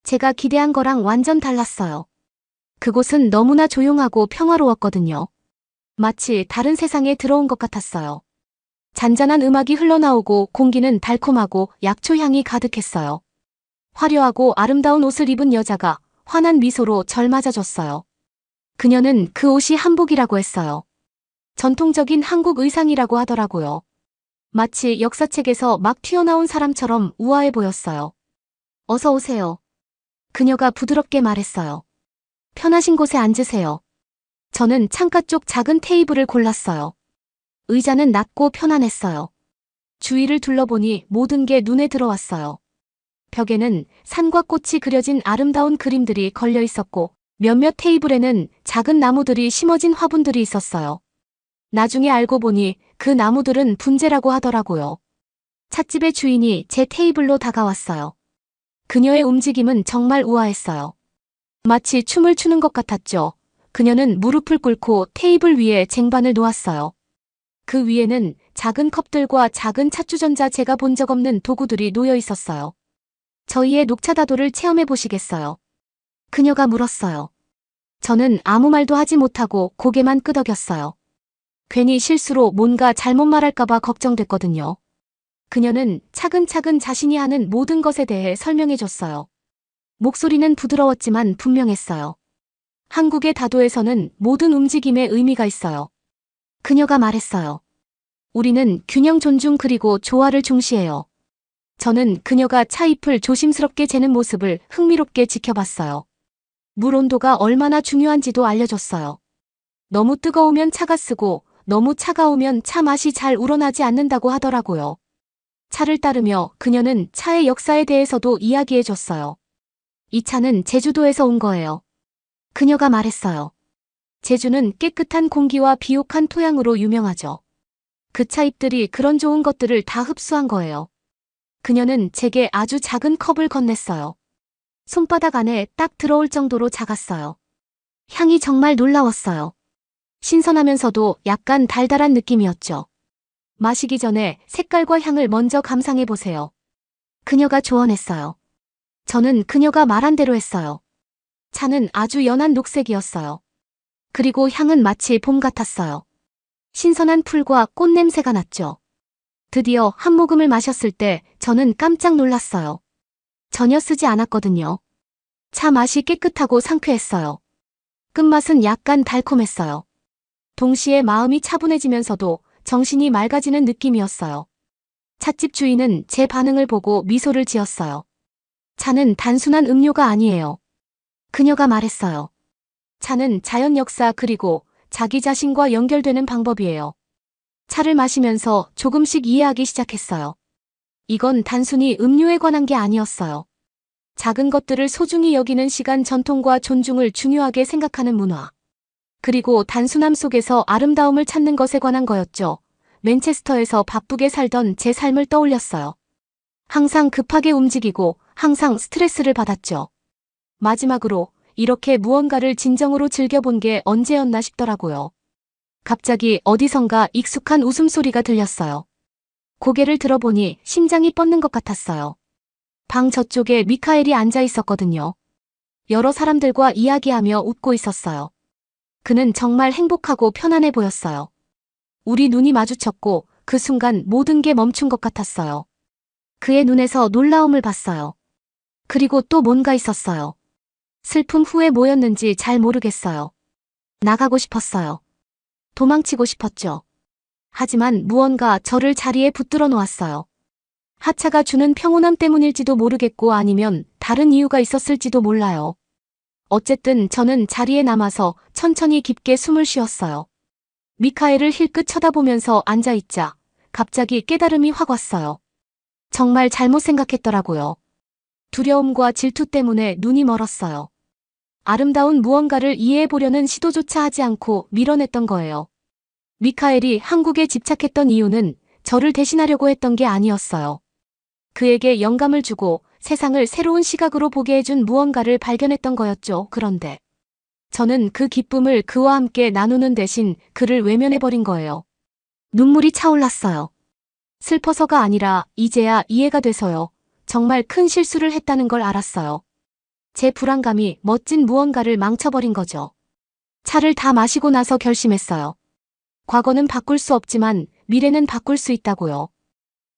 제가 기대한 거랑 완전 달랐어요. 그곳은 너무나 조용하고 평화로웠거든요. 마치 다른 세상에 들어온 것 같았어요. 잔잔한 음악이 흘러나오고 공기는 달콤하고 약초 향이 가득했어요. 화려하고 아름다운 옷을 입은 여자가 환한 미소로 절 맞아줬어요. 그녀는 그 옷이 한복이라고 했어요. 전통적인 한국 의상이라고 하더라고요. 마치 역사책에서 막 튀어나온 사람처럼 우아해 보였어요. 어서 오세요. 그녀가 부드럽게 말했어요. 편하신 곳에 앉으세요. 저는 창가 쪽 작은 테이블을 골랐어요. 의자는 낮고 편안했어요. 주위를 둘러보니 모든 게 눈에 들어왔어요. 벽에는 산과 꽃이 그려진 아름다운 그림들이 걸려 있었고 몇몇 테이블에는 작은 나무들이 심어진 화분들이 있었어요. 나중에 알고 보니 그 나무들은 분재라고 하더라고요. 찻집의 주인이 제 테이블로 다가왔어요. 그녀의 움직임은 정말 우아했어요. 마치 춤을 추는 것 같았죠. 그녀는 무릎을 꿇고 테이블 위에 쟁반을 놓았어요. 그 위에는 작은 컵들과 작은 찻주전자 제가 본 적 없는 도구들이 놓여 있었어요. 저희의 녹차다도를 체험해 보시겠어요? 그녀가 물었어요. 저는 아무 말도 하지 못하고 고개만 끄덕였어요. 괜히 실수로 뭔가 잘못 말할까봐 걱정됐거든요. 그녀는 차근차근 자신이 하는 모든 것에 대해 설명해줬어요. 목소리는 부드러웠지만 분명했어요. 한국의 다도에서는 모든 움직임에 의미가 있어요. 그녀가 말했어요. 우리는 균형 존중 그리고 조화를 중시해요. 저는 그녀가 차잎을 조심스럽게 재는 모습을 흥미롭게 지켜봤어요. 물 온도가 얼마나 중요한지도 알려줬어요. 너무 뜨거우면 차가 쓰고 너무 차가우면 차 맛이 잘 우러나지 않는다고 하더라고요. 차를 따르며 그녀는 차의 역사에 대해서도 이야기해줬어요. 이 차는 제주도에서 온 거예요. 그녀가 말했어요. 제주는 깨끗한 공기와 비옥한 토양으로 유명하죠. 그 차잎들이 그런 좋은 것들을 다 흡수한 거예요. 그녀는 제게 아주 작은 컵을 건넸어요. 손바닥 안에 딱 들어올 정도로 작았어요. 향이 정말 놀라웠어요. 신선하면서도 약간 달달한 느낌이었죠. 마시기 전에 색깔과 향을 먼저 감상해보세요. 그녀가 조언했어요. 저는 그녀가 말한 대로 했어요. 차는 아주 연한 녹색이었어요. 그리고 향은 마치 봄 같았어요. 신선한 풀과 꽃 냄새가 났죠. 드디어 한 모금을 마셨을 때 저는 깜짝 놀랐어요. 전혀 쓰지 않았거든요. 차 맛이 깨끗하고 상쾌했어요. 끝맛은 약간 달콤했어요. 동시에 마음이 차분해지면서도 정신이 맑아지는 느낌이었어요. 찻집 주인은 제 반응을 보고 미소를 지었어요. 차는 단순한 음료가 아니에요. 그녀가 말했어요. 차는 자연 역사 그리고 자기 자신과 연결되는 방법이에요. 차를 마시면서 조금씩 이해하기 시작했어요. 이건 단순히 음료에 관한 게 아니었어요. 작은 것들을 소중히 여기는 시간 전통과 존중을 중요하게 생각하는 문화. 그리고 단순함 속에서 아름다움을 찾는 것에 관한 거였죠. 맨체스터에서 바쁘게 살던 제 삶을 떠올렸어요. 항상 급하게 움직이고 항상 스트레스를 받았죠. 마지막으로 이렇게 무언가를 진정으로 즐겨본 게 언제였나 싶더라고요. 갑자기 어디선가 익숙한 웃음소리가 들렸어요. 고개를 들어보니 심장이 뻗는 것 같았어요. 방 저쪽에 미카엘이 앉아 있었거든요. 여러 사람들과 이야기하며 웃고 있었어요. 그는 정말 행복하고 편안해 보였어요. 우리 눈이 마주쳤고 그 순간 모든 게 멈춘 것 같았어요. 그의 눈에서 놀라움을 봤어요. 그리고 또 뭔가 있었어요. 슬픔 후에 뭐였는지 잘 모르겠어요. 나가고 싶었어요. 도망치고 싶었죠. 하지만 무언가 저를 자리에 붙들어 놓았어요. 하차가 주는 평온함 때문일지도 모르겠고 아니면 다른 이유가 있었을지도 몰라요. 어쨌든 저는 자리에 남아서 천천히 깊게 숨을 쉬었어요. 미카엘을 힐끗 쳐다보면서 앉아있자 갑자기 깨달음이 확 왔어요. 정말 잘못 생각했더라고요. 두려움과 질투 때문에 눈이 멀었어요. 아름다운 무언가를 이해해보려는 시도조차 하지 않고 밀어냈던 거예요. 미카엘이 한국에 집착했던 이유는 저를 대신하려고 했던 게 아니었어요. 그에게 영감을 주고 세상을 새로운 시각으로 보게 해준 무언가를 발견했던 거였죠. 그런데 저는 그 기쁨을 그와 함께 나누는 대신 그를 외면해버린 거예요. 눈물이 차올랐어요. 슬퍼서가 아니라 이제야 이해가 돼서요. 정말 큰 실수를 했다는 걸 알았어요. 제 불안감이 멋진 무언가를 망쳐버린 거죠. 차를 다 마시고 나서 결심했어요. 과거는 바꿀 수 없지만 미래는 바꿀 수 있다고요.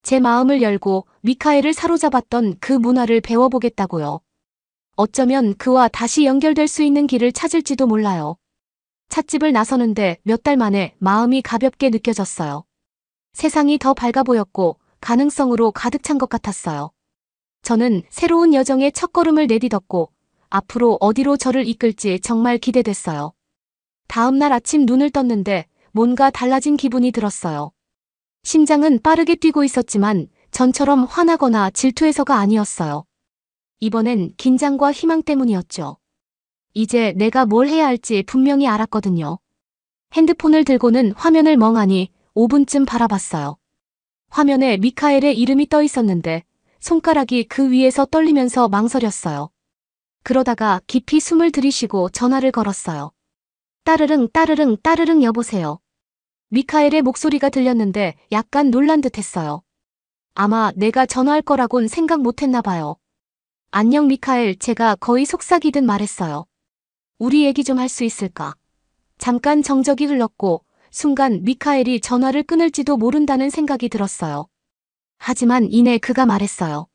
제 마음을 열고 미카엘을 사로잡았던 그 문화를 배워보겠다고요. 어쩌면 그와 다시 연결될 수 있는 길을 찾을지도 몰라요. 찻집을 나서는데 몇 달 만에 마음이 가볍게 느껴졌어요. 세상이 더 밝아 보였고 가능성으로 가득 찬 것 같았어요. 저는 새로운 여정의 첫걸음을 내딛었고 앞으로 어디로 저를 이끌지 정말 기대됐어요. 다음 날 아침 눈을 떴는데 뭔가 달라진 기분이 들었어요. 심장은 빠르게 뛰고 있었지만 전처럼 화나거나 질투해서가 아니었어요. 이번엔 긴장과 희망 때문이었죠. 이제 내가 뭘 해야 할지 분명히 알았거든요. 핸드폰을 들고는 화면을 멍하니 5분쯤 바라봤어요. 화면에 미카엘의 이름이 떠 있었는데 손가락이 그 위에서 떨리면서 망설였어요. 그러다가 깊이 숨을 들이쉬고 전화를 걸었어요. 따르릉 따르릉 따르릉 여보세요. 미카엘의 목소리가 들렸는데 약간 놀란 듯 했어요. 아마 내가 전화할 거라곤 생각 못했나 봐요. 안녕 미카엘, 제가 거의 속삭이듯 말했어요. 우리 얘기 좀 할 수 있을까? 잠깐 정적이 흘렀고 순간 미카엘이 전화를 끊을지도 모른다는 생각이 들었어요. 하지만 이내 그가 말했어요.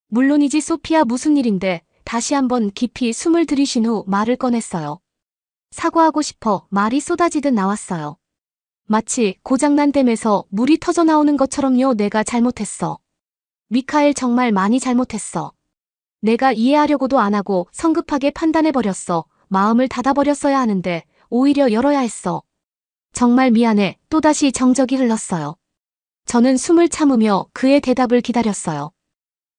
물론이지 소피아, 무슨 일인데? 다시 한번 깊이 숨을 들이쉰 후 말을 꺼냈어요. 사과하고 싶어. 말이 쏟아지듯 나왔어요. 마치 고장난 댐에서 물이 터져 나오는 것처럼요. 내가 잘못했어. 미카엘, 정말 많이 잘못했어. 내가 이해하려고도 안 하고 성급하게 판단해버렸어. 마음을 닫아버렸어야 하는데 오히려 열어야 했어. 정말 미안해. 또다시 정적이 흘렀어요. 저는 숨을 참으며 그의 대답을 기다렸어요.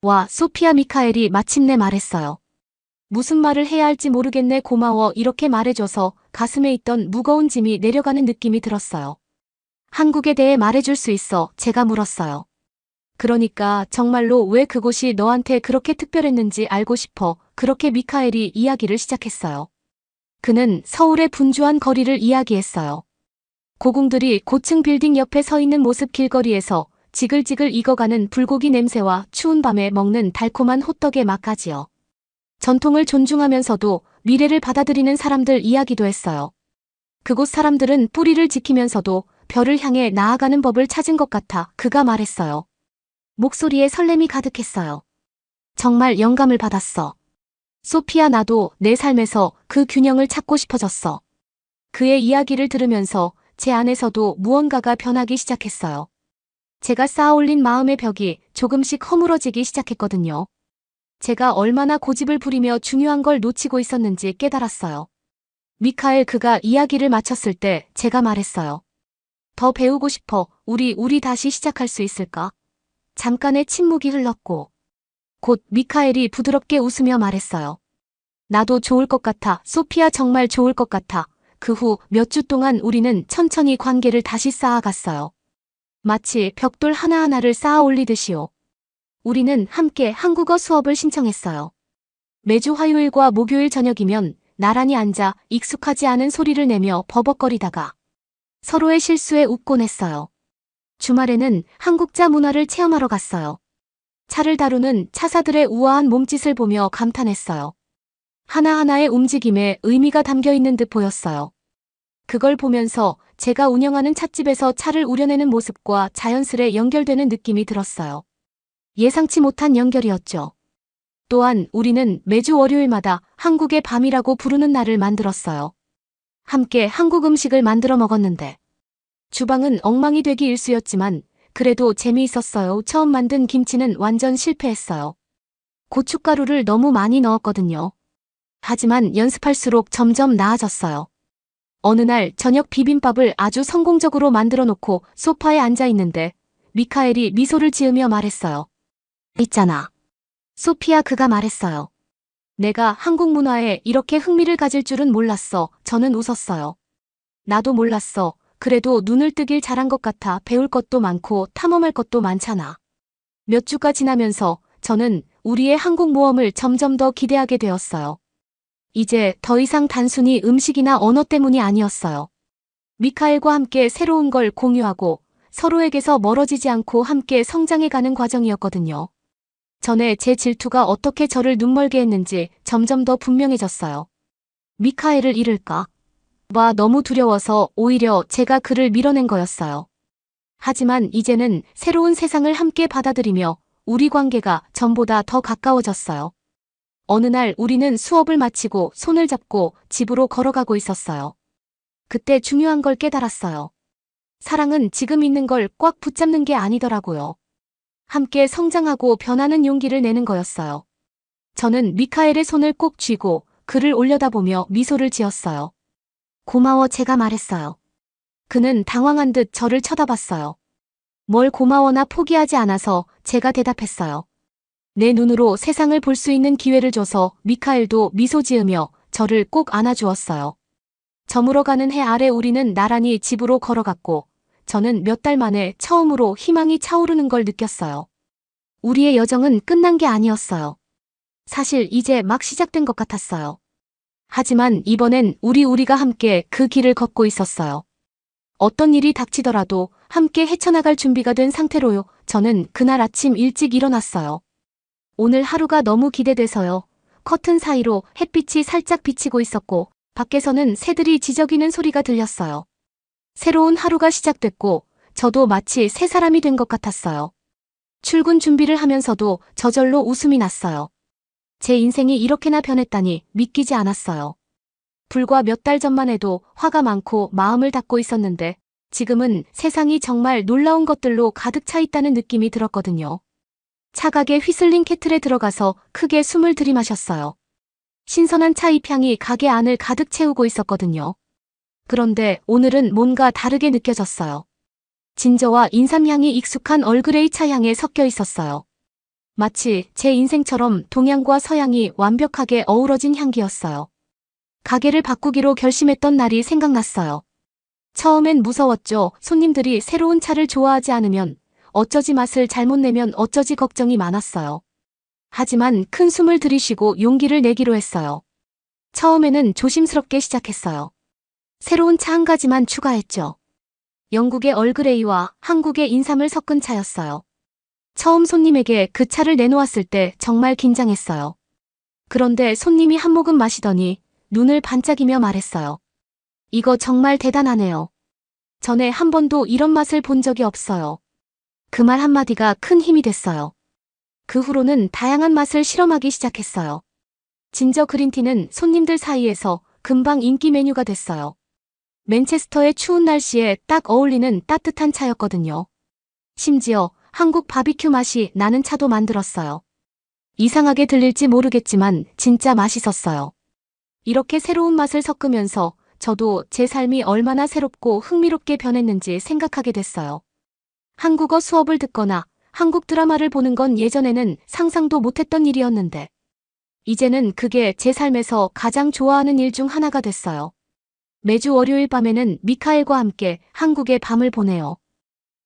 와, 소피아, 미카엘이 마침내 말했어요. 무슨 말을 해야 할지 모르겠네. 고마워. 이렇게 말해줘서 가슴에 있던 무거운 짐이 내려가는 느낌이 들었어요. 한국에 대해 말해줄 수 있어? 제가 물었어요. 그러니까 정말로 왜 그곳이 너한테 그렇게 특별했는지 알고 싶어. 그렇게 미카엘이 이야기를 시작했어요. 그는 서울의 분주한 거리를 이야기했어요. 고궁들이 고층 빌딩 옆에 서 있는 모습, 길거리에서 지글지글 익어가는 불고기 냄새와 추운 밤에 먹는 달콤한 호떡의 맛까지요. 전통을 존중하면서도 미래를 받아들이는 사람들 이야기도 했어요. 그곳 사람들은 뿌리를 지키면서도 별을 향해 나아가는 법을 찾은 것 같아. 그가 말했어요. 목소리에 설렘이 가득했어요. 정말 영감을 받았어. 소피아, 나도 내 삶에서 그 균형을 찾고 싶어졌어. 그의 이야기를 들으면서 제 안에서도 무언가가 변하기 시작했어요. 제가 쌓아올린 마음의 벽이 조금씩 허물어지기 시작했거든요. 제가 얼마나 고집을 부리며 중요한 걸 놓치고 있었는지 깨달았어요. 미카엘, 그가 이야기를 마쳤을 때 제가 말했어요. 더 배우고 싶어. 우리 다시 시작할 수 있을까? 잠깐의 침묵이 흘렀고 곧 미카엘이 부드럽게 웃으며 말했어요. 나도 좋을 것 같아. 소피아, 정말 좋을 것 같아. 그 후 몇 주 동안 우리는 천천히 관계를 다시 쌓아갔어요. 마치 벽돌 하나하나를 쌓아 올리듯이요. 우리는 함께 한국어 수업을 신청했어요. 매주 화요일과 목요일 저녁이면 나란히 앉아 익숙하지 않은 소리를 내며 버벅거리다가 서로의 실수에 웃곤 했어요. 주말에는 한국자 문화를 체험하러 갔어요. 차를 다루는 차사들의 우아한 몸짓을 보며 감탄했어요. 하나하나의 움직임에 의미가 담겨 있는 듯 보였어요. 그걸 보면서 제가 운영하는 찻집에서 차를 우려내는 모습과 자연스레 연결되는 느낌이 들었어요. 예상치 못한 연결이었죠. 또한 우리는 매주 월요일마다 한국의 밤이라고 부르는 날을 만들었어요. 함께 한국 음식을 만들어 먹었는데 주방은 엉망이 되기 일쑤였지만 그래도 재미있었어요. 처음 만든 김치는 완전 실패했어요. 고춧가루를 너무 많이 넣었거든요. 하지만 연습할수록 점점 나아졌어요. 어느 날 저녁 비빔밥을 아주 성공적으로 만들어 놓고 소파에 앉아 있는데 미카엘이 미소를 지으며 말했어요. 있잖아. 소피아, 그가 말했어요. 내가 한국 문화에 이렇게 흥미를 가질 줄은 몰랐어. 저는 웃었어요. 나도 몰랐어. 그래도 눈을 뜨길 잘한 것 같아. 배울 것도 많고 탐험할 것도 많잖아. 몇 주가 지나면서 저는 우리의 한국 모험을 점점 더 기대하게 되었어요. 이제 더 이상 단순히 음식이나 언어 때문이 아니었어요. 미카엘과 함께 새로운 걸 공유하고 서로에게서 멀어지지 않고 함께 성장해가는 과정이었거든요. 전에 제 질투가 어떻게 저를 눈멀게 했는지 점점 더 분명해졌어요. 미카엘을 잃을까 봐 너무 두려워서 오히려 제가 그를 밀어낸 거였어요. 하지만 이제는 새로운 세상을 함께 받아들이며 우리 관계가 전보다 더 가까워졌어요. 어느 날 우리는 수업을 마치고 손을 잡고 집으로 걸어가고 있었어요. 그때 중요한 걸 깨달았어요. 사랑은 지금 있는 걸 꽉 붙잡는 게 아니더라고요. 함께 성장하고 변하는 용기를 내는 거였어요. 저는 미카엘의 손을 꼭 쥐고 그를 올려다보며 미소를 지었어요. 고마워, 제가 말했어요. 그는 당황한 듯 저를 쳐다봤어요. 뭘 고마워나 포기하지 않아서 제가 대답했어요. 내 눈으로 세상을 볼 수 있는 기회를 줘서. 미카엘도 미소 지으며 저를 꼭 안아주었어요. 저물어가는 해 아래 우리는 나란히 집으로 걸어갔고 저는 몇 달 만에 처음으로 희망이 차오르는 걸 느꼈어요. 우리의 여정은 끝난 게 아니었어요. 사실 이제 막 시작된 것 같았어요. 하지만 이번엔 우리가 함께 그 길을 걷고 있었어요. 어떤 일이 닥치더라도 함께 헤쳐나갈 준비가 된 상태로요. 저는 그날 아침 일찍 일어났어요. 오늘 하루가 너무 기대돼서요. 커튼 사이로 햇빛이 살짝 비치고 있었고 밖에서는 새들이 지저귀는 소리가 들렸어요. 새로운 하루가 시작됐고 저도 마치 새 사람이 된 것 같았어요. 출근 준비를 하면서도 저절로 웃음이 났어요. 제 인생이 이렇게나 변했다니 믿기지 않았어요. 불과 몇 달 전만 해도 화가 많고 마음을 닫고 있었는데 지금은 세상이 정말 놀라운 것들로 가득 차 있다는 느낌이 들었거든요. 차가게 휘슬린 케틀에 들어가서 크게 숨을 들이마셨어요. 신선한 차잎 향이 가게 안을 가득 채우고 있었거든요. 그런데 오늘은 뭔가 다르게 느껴졌어요. 진저와 인삼향이 익숙한 얼그레이 차 향에 섞여 있었어요. 마치 제 인생처럼 동양과 서양이 완벽하게 어우러진 향기였어요. 가게를 바꾸기로 결심했던 날이 생각났어요. 처음엔 무서웠죠. 손님들이 새로운 차를 좋아하지 않으면, 어쩌지 맛을 잘못 내면 어쩌지 걱정이 많았어요. 하지만 큰 숨을 들이쉬고 용기를 내기로 했어요. 처음에는 조심스럽게 시작했어요. 새로운 차 한 가지만 추가했죠. 영국의 얼그레이와 한국의 인삼을 섞은 차였어요. 처음 손님에게 그 차를 내놓았을 때 정말 긴장했어요. 그런데 손님이 한 모금 마시더니 눈을 반짝이며 말했어요. 이거 정말 대단하네요. 전에 한 번도 이런 맛을 본 적이 없어요. 그 말 한마디가 큰 힘이 됐어요. 그 후로는 다양한 맛을 실험하기 시작했어요. 진저 그린티는 손님들 사이에서 금방 인기 메뉴가 됐어요. 맨체스터의 추운 날씨에 딱 어울리는 따뜻한 차였거든요. 심지어 한국 바비큐 맛이 나는 차도 만들었어요. 이상하게 들릴지 모르겠지만 진짜 맛있었어요. 이렇게 새로운 맛을 섞으면서 저도 제 삶이 얼마나 새롭고 흥미롭게 변했는지 생각하게 됐어요. 한국어 수업을 듣거나 한국 드라마를 보는 건 예전에는 상상도 못했던 일이었는데 이제는 그게 제 삶에서 가장 좋아하는 일 중 하나가 됐어요. 매주 월요일 밤에는 미카엘과 함께 한국의 밤을 보내요.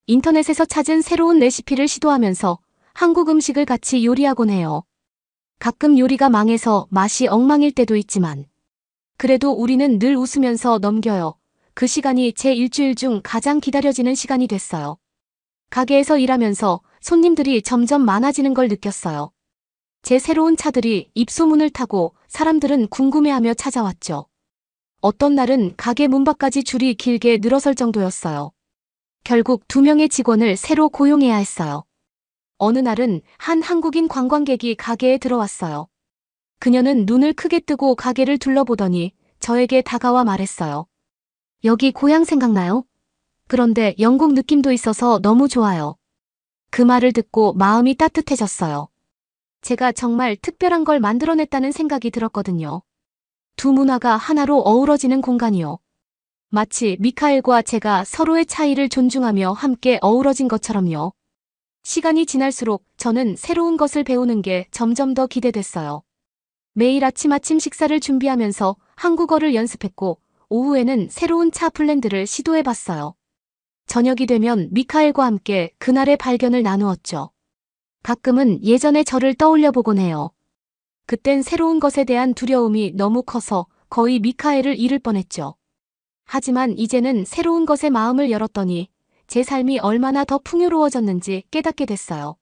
인터넷에서 찾은 새로운 레시피를 시도하면서 한국 음식을 같이 요리하곤 해요. 가끔 요리가 망해서 맛이 엉망일 때도 있지만 그래도 우리는 늘 웃으면서 넘겨요. 그 시간이 제 일주일 중 가장 기다려지는 시간이 됐어요. 가게에서 일하면서 손님들이 점점 많아지는 걸 느꼈어요. 제 새로운 차들이 입소문을 타고 사람들은 궁금해하며 찾아왔죠. 어떤 날은 가게 문 밖까지 줄이 길게 늘어설 정도였어요. 결국 2명의 직원을 새로 고용해야 했어요. 어느 날은 한 한국인 관광객이 가게에 들어왔어요. 그녀는 눈을 크게 뜨고 가게를 둘러보더니 저에게 다가와 말했어요. 여기 고향 생각나요? 그런데 영국 느낌도 있어서 너무 좋아요. 그 말을 듣고 마음이 따뜻해졌어요. 제가 정말 특별한 걸 만들어냈다는 생각이 들었거든요. 두 문화가 하나로 어우러지는 공간이요. 마치 미카엘과 제가 서로의 차이를 존중하며 함께 어우러진 것처럼요. 시간이 지날수록 저는 새로운 것을 배우는 게 점점 더 기대됐어요. 매일 아침 식사를 준비하면서 한국어를 연습했고 오후에는 새로운 차 블렌드를 시도해봤어요. 저녁이 되면 미카엘과 함께 그날의 발견을 나누었죠. 가끔은 예전의 저를 떠올려보곤 해요. 그땐 새로운 것에 대한 두려움이 너무 커서 거의 미카엘을 잃을 뻔했죠. 하지만 이제는 새로운 것에 마음을 열었더니 제 삶이 얼마나 더 풍요로워졌는지 깨닫게 됐어요.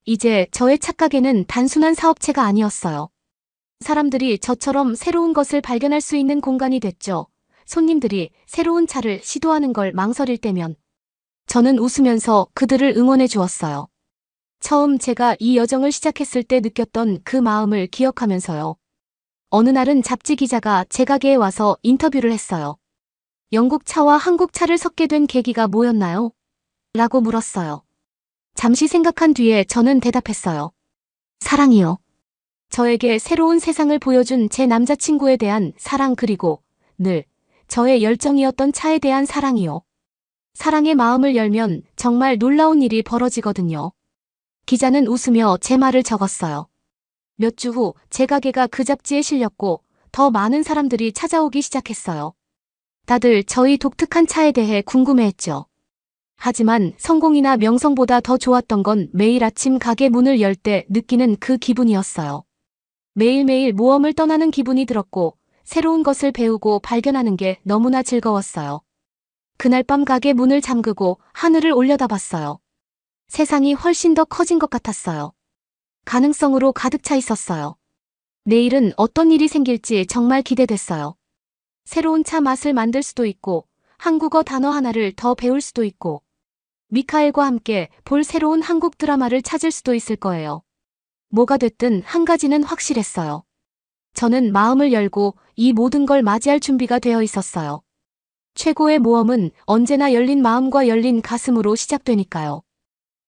이제 저의 착각에는 단순한 사업체가 아니었어요. 사람들이 저처럼 새로운 것을 발견할 수 있는 공간이 됐죠. 손님들이 새로운 차를 시도하는 걸 망설일 때면 저는 웃으면서 그들을 응원해 주었어요. 처음 제가 이 여정을 시작했을 때 느꼈던 그 마음을 기억하면서요. 어느 날은 잡지 기자가 제 가게에 와서 인터뷰를 했어요. 영국 차와 한국 차를 섞게 된 계기가 뭐였나요? 라고 물었어요. 잠시 생각한 뒤에 저는 대답했어요. 사랑이요. 저에게 새로운 세상을 보여준 제 남자친구에 대한 사랑 그리고 늘 저의 열정이었던 차에 대한 사랑이요. 사랑의 마음을 열면 정말 놀라운 일이 벌어지거든요. 기자는 웃으며 제 말을 적었어요. 몇 주 후 제 가게가 그 잡지에 실렸고 더 많은 사람들이 찾아오기 시작했어요. 다들 저희 독특한 차에 대해 궁금해했죠. 하지만 성공이나 명성보다 더 좋았던 건 매일 아침 가게 문을 열 때 느끼는 그 기분이었어요. 매일매일 모험을 떠나는 기분이 들었고 새로운 것을 배우고 발견하는 게 너무나 즐거웠어요. 그날 밤 가게 문을 잠그고 하늘을 올려다봤어요. 세상이 훨씬 더 커진 것 같았어요. 가능성으로 가득 차 있었어요. 내일은 어떤 일이 생길지 정말 기대됐어요. 새로운 차 맛을 만들 수도 있고 한국어 단어 하나를 더 배울 수도 있고 미카엘과 함께 볼 새로운 한국 드라마를 찾을 수도 있을 거예요. 뭐가 됐든 한 가지는 확실했어요. 저는 마음을 열고 이 모든 걸 맞이할 준비가 되어 있었어요. 최고의 모험은 언제나 열린 마음과 열린 가슴으로 시작되니까요.